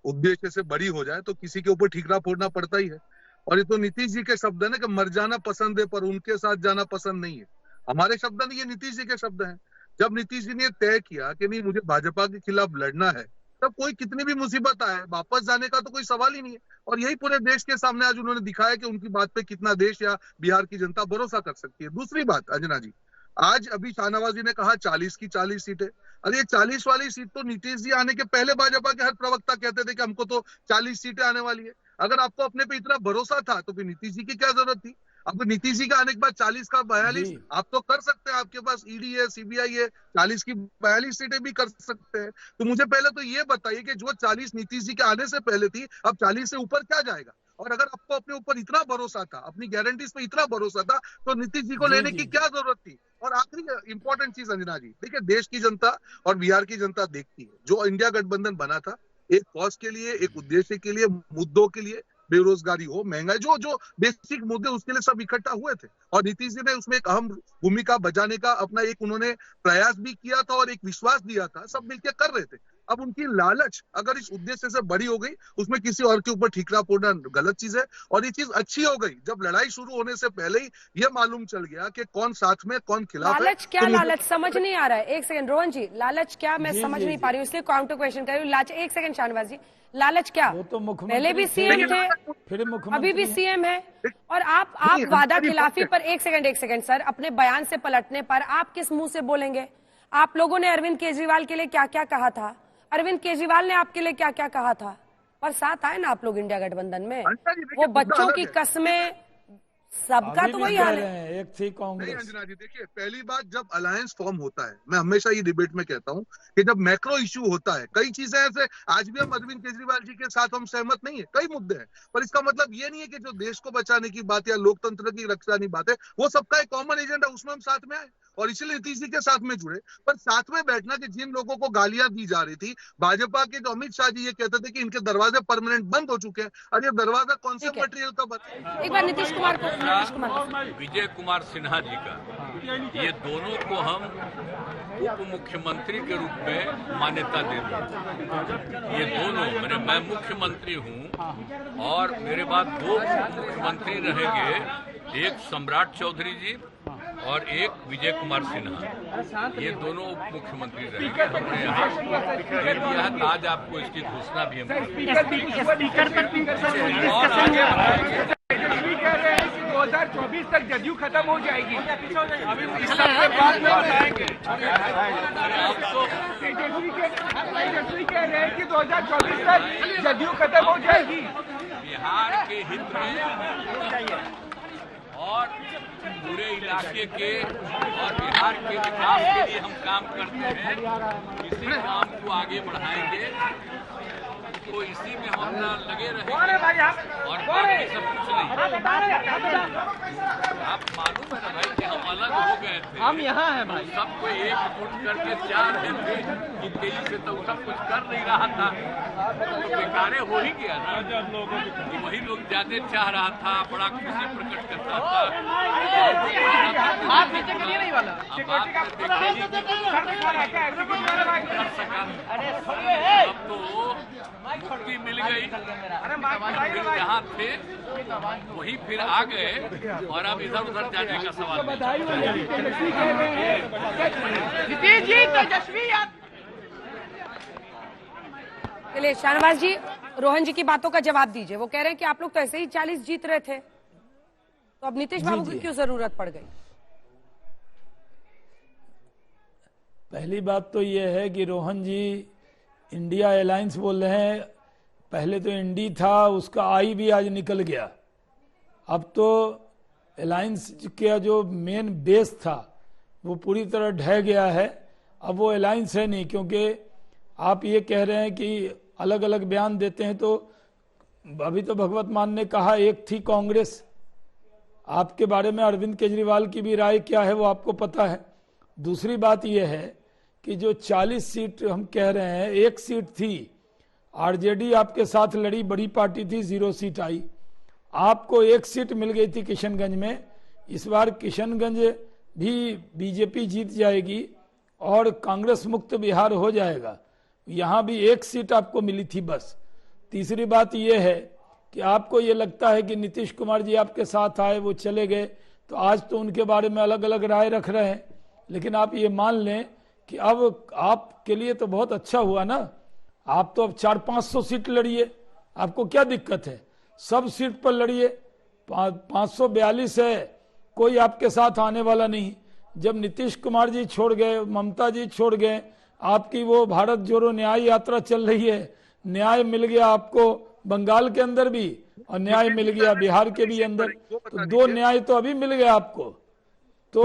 उद्देश्य से बड़ी हो जाए तो किसी के ऊपर ठीकरा फोड़ना पड़ता ही है। और ये तो नीतीश जी के शब्द है ना कि मर जाना पसंद है पर उनके साथ जाना पसंद नहीं है। हमारे शब्द नहीं, ये नीतीश जी के शब्द हैं। जब नीतीश जी ने तय किया कि नहीं मुझे भाजपा के खिलाफ लड़ना है, तब कोई कितनी भी मुसीबत आए वापस जाने का तो कोई सवाल ही नहीं है। और यही पूरे देश के सामने आज उन्होंने दिखाया कि उनकी बात पे कितना देश या बिहार की जनता भरोसा कर सकती है। दूसरी बात अंजना जी, आज अभी शाहनवाज जी ने कहा 40 की 40 सीटें। अरे ये 40 वाली सीट तो नीतीश जी आने के पहले भाजपा के हर प्रवक्ता कहते थे कि हमको तो 40 सीटें आने वाली है। अगर आपको अपने पे इतना भरोसा था तो फिर नीतीश जी की क्या जरूरत थी? अब नीतीश जी का आने के बाद 40 का 42 आप तो कर सकते हैं, आपके पास ईडी है, सीबीआई है, 40 की 42 सीटें भी कर सकते हैं। तो मुझे पहले तो ये बताइए कि जो 40 नीतीश जी के आने से पहले थी, अब 40 से ऊपर क्या जाएगा? और अगर आपको अपने ऊपर इतना भरोसा था, अपनी गारंटीज पे इतना भरोसा था, तो नीतीश जी को लेने की क्या जरूरत थी? और आखिरी इंपॉर्टेंट चीज अंजना जी, देखिए देश की जनता और बिहार की जनता देखती है, जो इंडिया गठबंधन बना था एक कॉज के लिए, एक उद्देश्य के लिए, मुद्दों के लिए, बेरोजगारी हो, महंगाई, जो जो बेसिक मुद्दे उसके लिए सब इकट्ठा हुए थे। और नीतीश जी ने उसमें एक अहम भूमिका बजाने का अपना एक उन्होंने प्रयास भी किया था और एक विश्वास दिया था, सब मिलकर कर रहे थे। अब उनकी लालच अगर इस उद्देश्य से बड़ी हो गई, उसमें किसी और के ऊपर ठीकरा फोड़ना गलत चीज है। और ये चीज अच्छी हो गई जब लड़ाई शुरू होने से पहले ही ये मालूम चल गया कि कौन साथ में कौन खिलाफ है। लालच क्या? तो लालच समझ नहीं आ रहा है। एक सेकंड रोहन जी, लालच क्या मैं समझ नहीं पा रही हूँ, इसलिए काउंटर क्वेश्चन कर रही हूँ। लालच, एक सेकंड शाहनवाज जी, लालच क्या? तो पहले भी सीएम थे, फिर अभी भी सीएम है, और आप वादा खिलाफी पर एक सेकंड सर, अपने बयान से पलटने पर आप किस मुंह से बोलेंगे? आप लोगों ने अरविंद केजरीवाल के लिए क्या क्या कहा था, अरविंद केजरीवाल ने आपके लिए क्या क्या कहा था, और साथ आए ना आप लोग इंडिया गठबंधन में। वो बच्चों की कस्में सबका तो वही हाल है। एक थी नहीं कांग्रेस। अंजना जी, देखिए पहली बात, जब अलायंस फॉर्म होता है, मैं हमेशा ये डिबेट में कहता हूं कि जब मैक्रो इश्यू होता है, कई चीजें ऐसे, आज भी हम अरविंद केजरीवाल जी के साथ हम सहमत नहीं है, कई मुद्दे हैं, पर इसका मतलब ये नहीं है कि जो देश को बचाने की बात या लोकतंत्र की रक्षा की बात है, वो सबका एक कॉमन एजेंडा, उसमें हम साथ में आए और इसलिए नीतीश जी के साथ में जुड़े। पर साथ में बैठना कि जिन लोगों को गालियां दी जा रही थी, भाजपा के जो अमित शाह जी ये कहते थे कि इनके दरवाजे परमानेंट बंद हो चुके हैं, अरे दरवाजा कौन से मटेरियल का बंद? एक बार नीतीश कुमार को, विजय कुमार सिन्हा जी का, ये दोनों को हम उप मुख्यमंत्री के रूप में मान्यता देते हैं। ये दोनों, मैं मुख्यमंत्री हूं और मेरे बाद 2 मुख्यमंत्री रहेंगे, एक सम्राट चौधरी जी और एक विजय कुमार सिन्हा, ये दोनों उप मुख्यमंत्री रहेंगे। हमने यहाँ दे दिया है, आज आपको इसकी घोषणा भी हम कह रहे हैं कि 2024 तक जदयू खत्म हो जाएगी। अभी इस सबके बाद में बताएंगे। तेजस्वी कह रहे हैं कि 2024 तक जदयू खत्म हो जाएगी। बिहार के हित में और पूरे इलाके के और बिहार के विकास के लिए हम काम करते हैं। इसी काम को आगे बढ़ाएंगे, तो इसी में हम अपना लगे रहेंगे और बाकी सब कुछ नहीं। आप मालूम है ना भाई कि हम अलग हो गए थे, हम यहाँ हैं भाई, सबको एकजुट करके 4 दिन थे कि तेजी से तो सब कुछ कर नहीं रहा था, तो बेकारे हो ही गया ना। वही लोग ज्यादा चाह रहा था, बड़ा खुशी प्रकट करता था। आप नीचे के लिए नहीं वाला अब तो मुक्ति मिल गई, फिर जहाँ थे वही फिर आ गए और अब इधर उधर जाने का सवाल नहीं। चलिए शाहनवाज जी, रोहन जी की बातों का जवाब दीजिए। वो कह रहे हैं कि आप लोग तो ऐसे ही 40 जीत रहे थे, तो अब नीतीश बाबू की क्यों जरूरत पड़ गई? पहली बात तो ये है कि रोहन जी इंडिया अलायंस बोल रहे हैं, पहले तो इंडी था, उसका आई भी आज निकल गया। अब तो अलायंस का जो मेन बेस था वो पूरी तरह ढह गया है। अब वो अलायंस है नहीं, क्योंकि आप ये कह रहे हैं कि अलग अलग बयान देते हैं, तो अभी तो भगवत मान ने कहा एक थी कांग्रेस। आपके बारे में अरविंद केजरीवाल की भी राय क्या है वो आपको पता है। दूसरी बात यह है कि जो 40 सीट हम कह रहे हैं, 1 सीट थी आरजेडी आपके साथ लड़ी, बड़ी पार्टी थी, 0 सीट आई। आपको 1 सीट मिल गई थी किशनगंज में। इस बार किशनगंज भी बीजेपी जीत जाएगी और कांग्रेस मुक्त बिहार हो जाएगा। यहाँ भी 1 सीट आपको मिली थी बस। तीसरी बात यह है कि आपको ये लगता है कि नीतीश कुमार जी आपके साथ आए, वो चले गए, तो आज तो उनके बारे में अलग अलग राय रख रहे हैं। लेकिन आप ये मान लें कि अब आपके लिए तो बहुत अच्छा हुआ ना, आप तो अब 400-500 सीट लड़िए, आपको क्या दिक्कत है? सब सीट पर लड़िए। 542 है, कोई आपके साथ आने वाला नहीं। जब नीतीश कुमार जी छोड़ गए, ममता जी छोड़ गए, आपकी वो भारत जोड़ो न्याय यात्रा चल रही है, न्याय मिल गया आपको बंगाल के अंदर भी और न्याय मिल गया बिहार के भी अंदर, तो 2 न्याय तो अभी मिल गया आपको। तो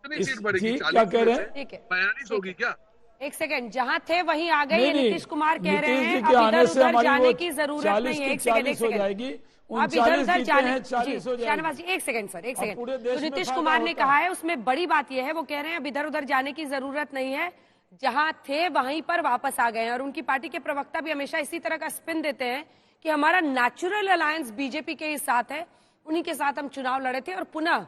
क्या कह रहे हैं? ठीक है, 42 होगी क्या? एक सेकंड, जहाँ थे वहीं आ गए। नीतीश कुमार कह रहे हैं के आने से हमारी जाने की जरूरत नहीं है। 40 हो जाएगी, अब इधर उधर जाने। 40 हो जाएगी। शाहनवाज जी एक सेकंड सर, एक सेकंड। पूरे देश तो में नीतीश फायदा कुमार ने होता कहा है, उसमें बड़ी बात यह है, वो कह रहे हैं अब इधर उधर जाने की जरूरत नहीं है, जहां थे वहीं पर वापस आ गए हैं। और उनकी पार्टी के प्रवक्ता भी हमेशा इसी तरह का स्पिन देते हैं कि हमारा नेचुरल अलायंस बीजेपी के ही साथ है, उन्हीं के साथ हम चुनाव लड़े थे और पुनः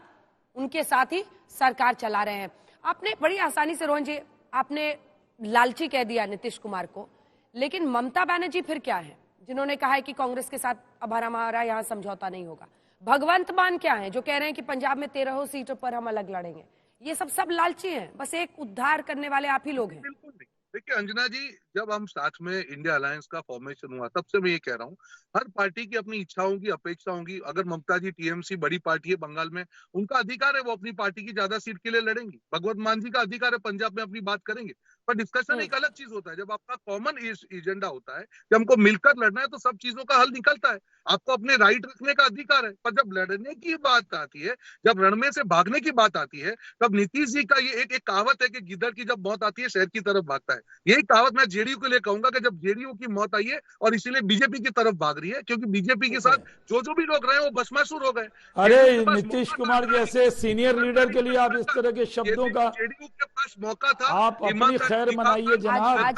उनके साथ ही सरकार चला रहे हैं। आपने बड़ी आसानी से रोहन जी, आपने लालची कह दिया नीतीश कुमार को, लेकिन ममता बनर्जी फिर क्या है, जिन्होंने कहा है कि कांग्रेस के साथ अब हमारा यहाँ समझौता नहीं होगा? भगवंत मान क्या है, जो कह रहे हैं कि पंजाब में 13 सीटों पर हम अलग लड़ेंगे? ये सब लालची हैं, बस एक उद्धार करने वाले आप ही लोग हैं। बिल्कुल नहीं। देखिए अंजना जी, जब हम साथ में इंडिया अलायंस का फॉर्मेशन हुआ, तब से मैं ये कह रहा हूँ, हर पार्टी की अपनी इच्छाओं की अपेक्षा होंगी। अगर ममता जी टीएमसी बड़ी पार्टी है बंगाल में, उनका अधिकार है, वो अपनी पार्टी की ज्यादा सीट के लिए लड़ेंगी। भगवत मान जी का अधिकार है, पंजाब में अपनी बात करेंगे। पर डिस्कशन एक अलग चीज होता है। जब आपका कॉमन एजेंडा होता है कि हमको मिलकर लड़ना है तो सब चीजों का हल निकलता है। आपको अपने राइट रखने का अधिकार है, पर जब लड़ने की बात आती है, जब रण में से भागने की बात आती है, तब नीतीश जी का ये एक कहावत है कि गिद्दड़ की जब मौत आती है शहर की तरफ भागता है। यही कहावत मैं जेडीयू के लिए कहूंगा कि जब जेडीयू की मौत आई है और इसीलिए बीजेपी की तरफ भाग रही है, क्योंकि बीजेपी के साथ जो भी लोग रहे वो भस्मासुर हो गए। अरे नीतीश कुमार जैसे सीनियर लीडर के लिए आप इस तरह के शब्दों का, जेडीयू के पास मौका था, आप अपनी खैर मनाइए जनाब।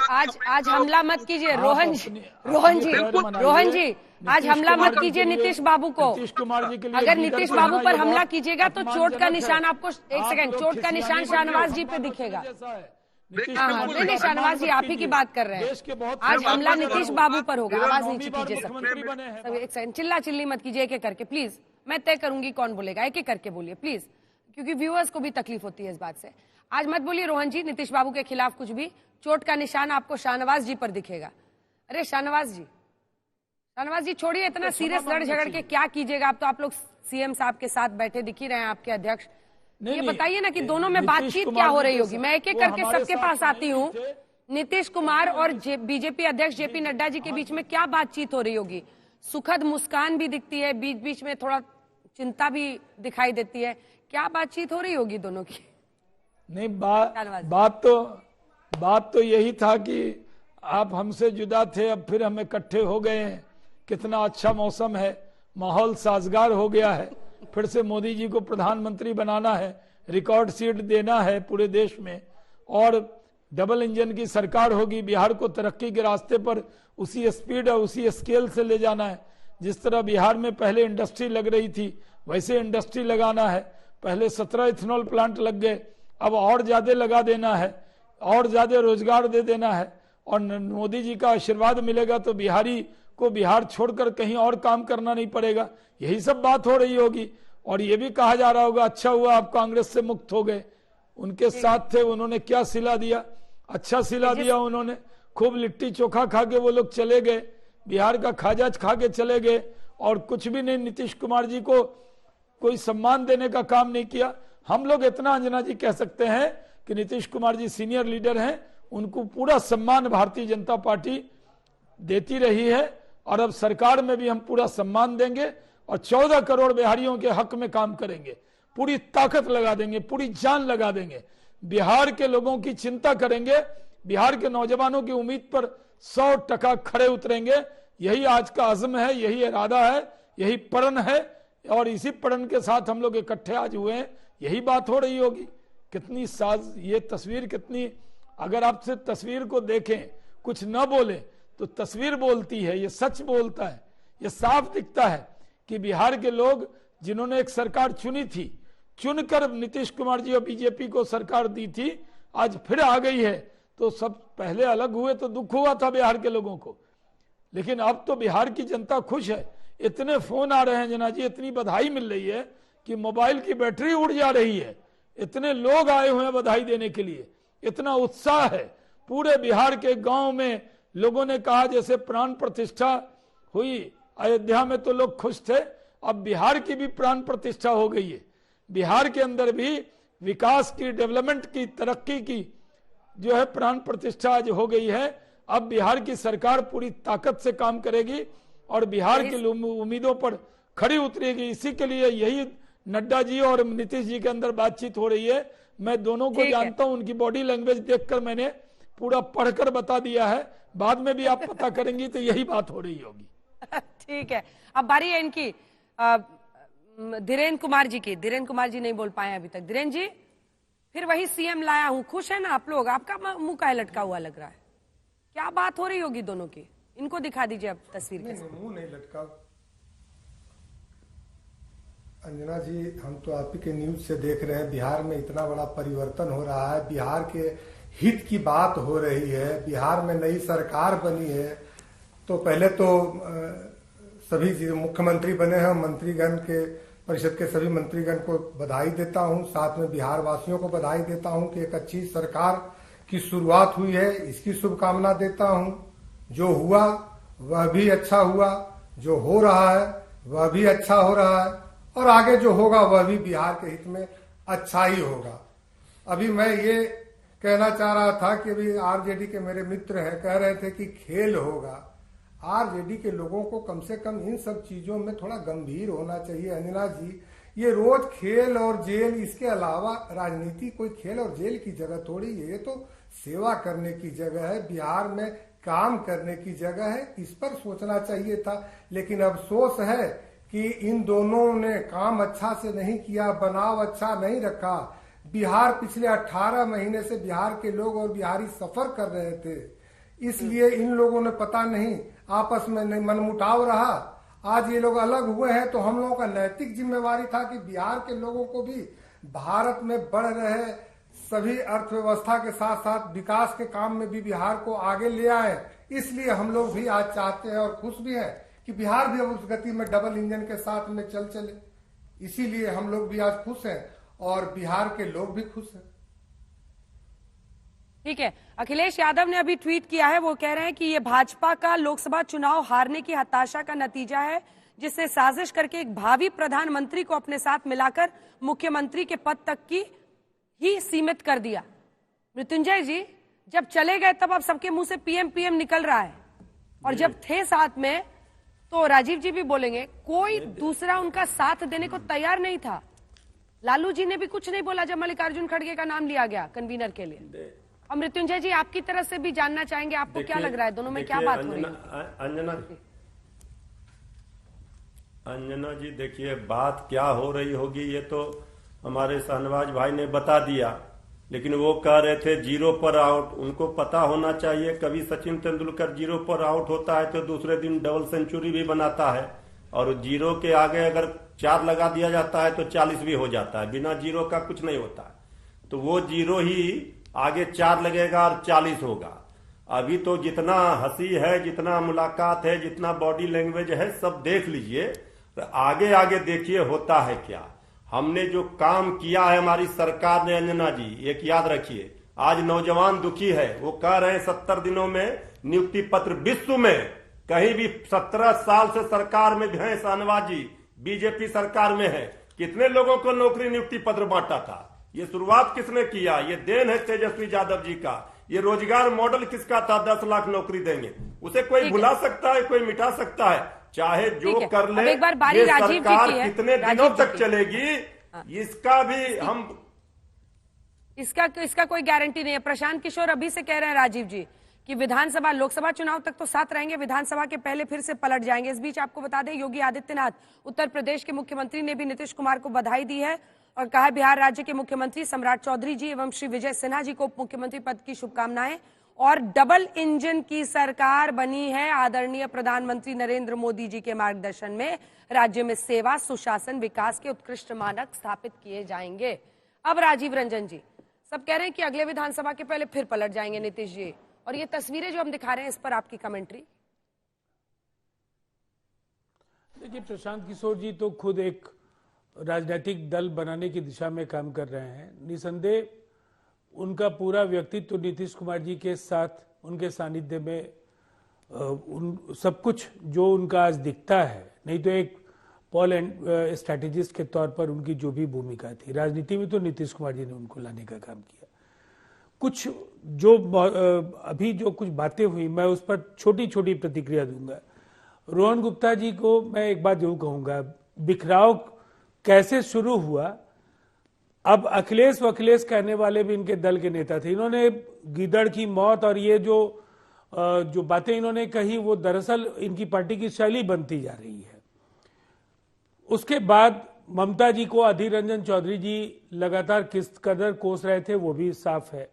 आज हमला मत कीजिए रोहन जी, आज हमला मत कीजिए नीतीश बाबू को। नीतीश कुमार जी के लिए अगर नीतीश बाबू पर हमला कीजिएगा तो चोट का निशान आपको, एक सेकंड, चोट का निशान शाहनवाज जी पे दिखेगा। नहीं, शाहनवाज जी आप ही की बात कर रहे हैं। आज हमला नीतीश बाबू पर होगा। आवाज नीचे कीजिए सब, एक सेकंड, चिल्ला चिल्ली मत कीजिए, एक एक करके प्लीज। मैं तय करूंगी कौन बोलेगा, एक एक करके बोलिए प्लीज, क्योंकि व्यूअर्स को भी तकलीफ होती है इस बात से। आज मत बोलिए रोहन जी नीतीश बाबू के खिलाफ कुछ भी। चोट का निशान आपको शाहनवाज जी पर दिखेगा। अरे शाहनवाज जी छोड़िए इतना सीरियस लड़ झगड़ के क्या कीजिएगा। आप तो आप लोग सीएम साहब के साथ बैठे दिख ही रहे हैं, आपके अध्यक्ष। ये बताइए ना कि दोनों में बातचीत क्या हो रही होगी। मैं एक एक करके सबके पास आती हूँ। नीतीश कुमार और बीजेपी अध्यक्ष जेपी नड्डा जी के बीच में क्या बातचीत हो रही होगी? सुखद मुस्कान भी दिखती है, बीच बीच में थोड़ा चिंता भी दिखाई देती है। क्या बातचीत हो रही होगी दोनों की? नहीं, बात तो यही था कि आप हमसे जुदा थे, अब फिर हम इकट्ठे हो गए हैं। कितना अच्छा मौसम है, माहौल साजगार हो गया है। फिर से मोदी जी को प्रधानमंत्री बनाना है, रिकॉर्ड सीट देना है पूरे देश में, और डबल इंजन की सरकार होगी। बिहार को तरक्की के रास्ते पर उसी स्पीड और उसी स्केल से ले जाना है। जिस तरह बिहार में पहले इंडस्ट्री लग रही थी वैसे इंडस्ट्री लगाना है। पहले 17 इथेनॉल प्लांट लग गए, अब और ज्यादा लगा देना है, और ज्यादा रोजगार दे देना है। और मोदी जी का आशीर्वाद मिलेगा तो बिहारी को बिहार छोड़कर कहीं और काम करना नहीं पड़ेगा। यही सब बात हो रही होगी। और ये भी कहा जा रहा होगा अच्छा हुआ आप कांग्रेस से मुक्त हो गए। उनके साथ थे, उन्होंने क्या सिला दिया? अच्छा सिला दिया उन्होंने। खूब लिट्टी चोखा खा के वो लोग चले गए, बिहार का खाजा खा के चले गए, और कुछ भी नहीं, नीतीश कुमार जी को कोई सम्मान देने का काम नहीं किया। हम लोग इतना अंजना जी कह सकते हैं कि नीतीश कुमार जी सीनियर लीडर हैं, उनको पूरा सम्मान भारतीय जनता पार्टी देती रही है, और अब सरकार में भी हम पूरा सम्मान देंगे और 14 करोड़ बिहारियों के हक में काम करेंगे। पूरी ताकत लगा देंगे, पूरी जान लगा देंगे, बिहार के लोगों की चिंता करेंगे, बिहार के नौजवानों की उम्मीद पर 100% खड़े उतरेंगे। यही आज का अज़्म है, यही इरादा है, यही प्रण है, और इसी प्रण के साथ हम लोग इकट्ठे आज हुए हैं। यही बात हो रही होगी। कितनी साज ये तस्वीर, कितनी, अगर आपसे तस्वीर को देखें, कुछ न बोले तो तस्वीर बोलती है, ये सच बोलता है। ये साफ दिखता है कि बिहार के लोग जिन्होंने एक सरकार चुनी थी, चुनकर नीतीश कुमार जी और बीजेपी को सरकार दी थी, आज फिर आ गई है। तो सब पहले अलग हुए तो दुख हुआ था बिहार के लोगों को, लेकिन अब तो बिहार की जनता खुश है। इतने फोन आ रहे हैं जना जी, इतनी बधाई मिल रही है कि मोबाइल की बैटरी उड़ जा रही है। इतने लोग आए हुए हैं बधाई देने के लिए, इतना उत्साह है पूरे बिहार के गांव में। लोगों ने कहा जैसे प्राण प्रतिष्ठा हुई अयोध्या में तो लोग खुश थे, अब बिहार की भी प्राण प्रतिष्ठा हो गई है। बिहार के अंदर भी विकास की, डेवलपमेंट की, तरक्की की जो है प्राण प्रतिष्ठा आज हो गई है। अब बिहार की सरकार पूरी ताकत से काम करेगी और बिहार की उम्मीदों पर खड़ी उतरेगी। इसी के लिए यही नड्डा जी और नीतीश जी के अंदर बातचीत हो रही है। मैं दोनों को जानता हूं, उनकी बॉडी लैंग्वेज देखकर मैंने पूरा पढ़कर बता दिया है। बाद में भी आप पता करेंगी तो यही बात हो रही होगी। ठीक है, अब बारी है इनकी धीरेन्द्र कुमार जी की। धीरेन्द्र कुमार जी नहीं बोल पाए अभी तक। धीरेन्द्र जी, फिर वही सीएम लाया हूं, खुश है ना आप लोग? आपका मुंह काहे लटका हुआ लग रहा है? क्या बात हो रही होगी दोनों की? इनको दिखा दीजिए अब तस्वीर के साथ। मुंह नहीं लटका अंजना जी, हम तो आप ही के न्यूज से देख रहे हैं बिहार में इतना बड़ा परिवर्तन हो रहा है, बिहार के हित की बात हो रही है, बिहार में नई सरकार बनी है। तो पहले तो सभी मुख्यमंत्री बने हैं, मंत्रीगण के परिषद के सभी मंत्रीगण को बधाई देता हूं, साथ में बिहार वासियों को बधाई देता हूं कि एक अच्छी सरकार की शुरुआत हुई है, इसकी शुभकामना देता हूं। जो हुआ वह भी अच्छा हुआ, जो हो रहा है वह भी अच्छा हो रहा है, और आगे जो होगा वह भी बिहार के हित में अच्छा ही होगा। अभी मैं ये कहना चाह रहा था कि अभी आरजेडी के मेरे मित्र हैं, कह रहे थे कि खेल होगा। आरजेडी के लोगों को कम से कम इन सब चीजों में थोड़ा गंभीर होना चाहिए। अंजना जी, ये रोज खेल और जेल, इसके अलावा राजनीति कोई खेल और जेल की जगह थोड़ी है, ये तो सेवा करने की जगह है, बिहार में काम करने की जगह है। इस पर सोचना चाहिए था, लेकिन अफसोस है कि इन दोनों ने काम अच्छा से नहीं किया, बनाव अच्छा नहीं रखा। बिहार पिछले 18 महीने से बिहार के लोग और बिहारी सफर कर रहे थे, इसलिए इन लोगों ने पता नहीं आपस में मनमुटाव रहा। आज ये लोग अलग हुए हैं तो हम लोगों का नैतिक जिम्मेवारी था कि बिहार के लोगों को भी भारत में बढ़ रहे सभी अर्थव्यवस्था के साथ साथ विकास के काम में भी बिहार को आगे ले आए। इसलिए हम लोग भी आज चाहते हैं और खुश भी हैं कि बिहार भी अब उस गति में डबल इंजन के साथ में चले। इसीलिए हम लोग भी आज खुश हैं और बिहार के लोग भी खुश हैं। ठीक है, अखिलेश यादव ने अभी ट्वीट किया है, वो कह रहे हैं कि ये भाजपा का लोकसभा चुनाव हारने की हताशा का नतीजा है, जिसने साजिश करके एक भावी प्रधानमंत्री को अपने साथ मिलाकर मुख्यमंत्री के पद तक की ही सीमित कर दिया। मृत्युंजय जी, जब चले गए तब अब सबके मुंह से पीएम पीएम निकल रहा है, और जब थे साथ में तो राजीव जी भी बोलेंगे, कोई दूसरा उनका साथ देने को तैयार नहीं था। लालू जी ने भी कुछ नहीं बोला जब मल्लिकार्जुन खड़गे का नाम लिया गया कन्वीनर के लिए। और मृत्युंजय जी, आपकी तरफ से भी जानना चाहेंगे, आपको क्या लग रहा है, दोनों में क्या बात हो रही है? अंजना जी, देखिए बात क्या हो रही होगी ये तो हमारे शाहनवाज भाई ने बता दिया, लेकिन वो कह रहे थे 0 पर आउट। उनको पता होना चाहिए, कभी सचिन तेंदुलकर 0 पर आउट होता है तो दूसरे दिन डबल सेंचुरी भी बनाता है, और 0 के आगे अगर 4 लगा दिया जाता है तो 40 भी हो जाता है। बिना 0 का कुछ नहीं होता है। तो वो 0 ही आगे 4 लगेगा और 40 होगा। अभी तो जितना हंसी है, जितना मुलाकात है, जितना बॉडी लैंग्वेज है, सब देख लीजिए। तो आगे आगे देखिए होता है क्या। हमने जो काम किया है हमारी सरकार ने, अंजना जी एक याद रखिए, आज नौजवान दुखी है। वो कह रहे हैं 70 दिनों में नियुक्ति पत्र, विश्व में कहीं भी 17 साल से सरकार में है शाहनवाज जी, बीजेपी सरकार में है, कितने लोगों को नौकरी नियुक्ति पत्र बांटा था? ये शुरुआत किसने किया? ये देन है तेजस्वी यादव जी का। ये रोजगार मॉडल किसका था? 10 लाख नौकरी देंगे। उसे कोई भुला सकता है, कोई मिटा सकता है, चाहे जो कर ले। एक बार बारी ये राजीव सरकार जी की है, कितने दिनों तक चलेगी, इसका भी हम इसका कोई गारंटी नहीं है। प्रशांत किशोर अभी से कह रहे हैं राजीव जी कि विधानसभा लोकसभा चुनाव तक तो साथ रहेंगे, विधानसभा के पहले फिर से पलट जाएंगे। इस बीच आपको बता दें, योगी आदित्यनाथ उत्तर प्रदेश के मुख्यमंत्री ने भी नीतीश कुमार को बधाई दी है और कहा, बिहार राज्य के मुख्यमंत्री सम्राट चौधरी जी एवं श्री विजय सिन्हा जी को उप मुख्यमंत्री पद की शुभकामनाएं। और डबल इंजन की सरकार बनी है। आदरणीय प्रधानमंत्री नरेंद्र मोदी जी के मार्गदर्शन में राज्य में सेवा, सुशासन, विकास के उत्कृष्ट मानक स्थापित किए जाएंगे। अब राजीव रंजन जी, सब कह रहे हैं कि अगले विधानसभा के पहले फिर पलट जाएंगे नीतीश जी, और ये तस्वीरें जो हम दिखा रहे हैं, इस पर आपकी कमेंट्री? देखिए, प्रशांत किशोर जी तो खुद एक राजनीतिक दल बनाने की दिशा में काम कर रहे हैं। निसंदेह उनका पूरा व्यक्तित्व नीतीश कुमार जी के साथ, उनके सानिध्य में उन सब कुछ जो उनका आज दिखता है, नहीं तो एक पॉल एंड स्ट्रैटेजिस्ट के तौर पर उनकी जो भी भूमिका थी राजनीति में, तो नीतीश कुमार जी ने उनको लाने का काम किया। कुछ जो अभी जो कुछ बातें हुई, मैं उस पर छोटी छोटी प्रतिक्रिया दूंगा। रोहन गुप्ता जी को मैं एक बात जरूर कहूंगा, बिखराव कैसे शुरू हुआ, अब अखिलेश वखिलेश कहने वाले भी इनके दल के नेता थे। इन्होंने गीदड़ की मौत और ये जो बातें इन्होंने कही, वो दरअसल इनकी पार्टी की शैली बनती जा रही है। उसके बाद ममता जी को अधीर रंजन चौधरी जी लगातार किस कदर कोस रहे थे, वो भी साफ है।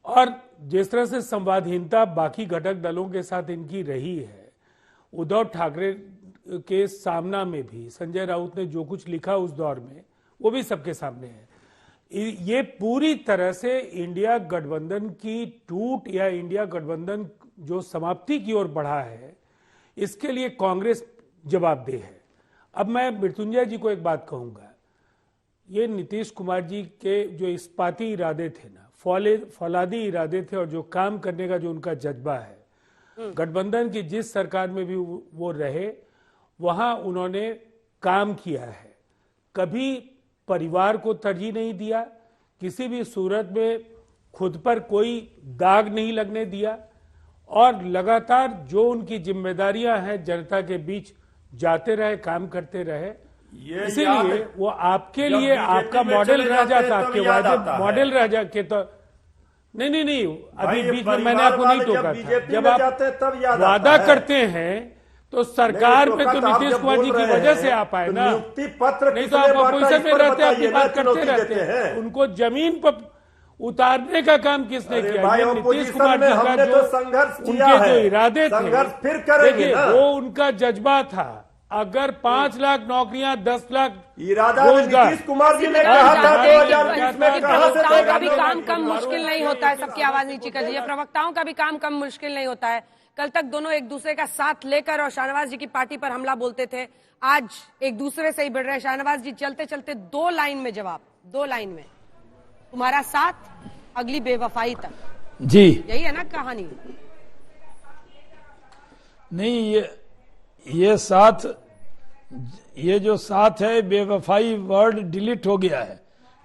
और जिस तरह से संवादहीनता बाकी घटक दलों के साथ इनकी रही है, उद्धव ठाकरे के सामना में भी संजय राउत ने जो कुछ लिखा उस दौर में, वो भी सबके सामने है। ये पूरी तरह से इंडिया गठबंधन की टूट या इंडिया गठबंधन जो समाप्ति की ओर बढ़ा है, इसके लिए कांग्रेस जवाबदेह है। अब मैं मृत्युंजय जी को एक बात कहूंगा, ये नीतीश कुमार जी के जो इस्पाती इरादे थे ना, फौलादी इरादे थे, और जो काम करने का जो उनका जज्बा है, गठबंधन की जिस सरकार में भी वो रहे, वहां उन्होंने काम किया है। कभी परिवार को तरजीह नहीं दिया, किसी भी सूरत में खुद पर कोई दाग नहीं लगने दिया और लगातार जो उनकी जिम्मेदारियां हैं जनता के बीच जाते रहे, काम करते रहे। इसीलिए वो आपके लिए आपका मॉडल रह जाता, आपके वादे मॉडल रह जाके तो नहीं अभी बीच में मैंने आपको नहीं टोका था। जब आप वादा करते हैं तो सरकार पे तो नीतीश कुमार जी की वजह से आप आए ना, नहीं तो आप अपोजिशन में रहते, आपकी बात करते रहते हैं। उनको जमीन पर उतारने का काम किसने किया? ये नीतीश कुमार जी का जो उनके जो इरादे थे, देखिए वो उनका जज्बा था। अगर 5 लाख नौकरियां, 10 लाख रोजगार, नीतीश कुमार जी ने कहा था 2020 में प्रवक्ताओं का भी काम कम मुश्किल नहीं होता है। सबकी आवाज नीचे कर दीजिए। प्रवक्ताओं का भी काम कम मुश्किल नहीं होता है। कल तक दोनों एक दूसरे का साथ लेकर और शाहनवाज जी की पार्टी पर हमला बोलते थे, आज एक दूसरे से ही भिड़ रहे। शाहनवाज जी चलते चलते 2 लाइन में जवाब, 2 लाइन में, तुम्हारा साथ अगली बेवफाई तक। जी यही है ना कहानी? नहीं, ये साथ, ये जो साथ है, बेवफाई वर्ड डिलीट हो गया है,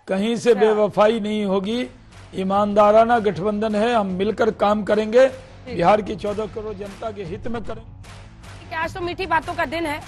कहीं से बेवफाई नहीं होगी। ईमानदाराना गठबंधन है, हम मिलकर काम करेंगे, बिहार की 14 करोड़ जनता के हित में करेंगे। आज तो मीठी बातों का दिन है।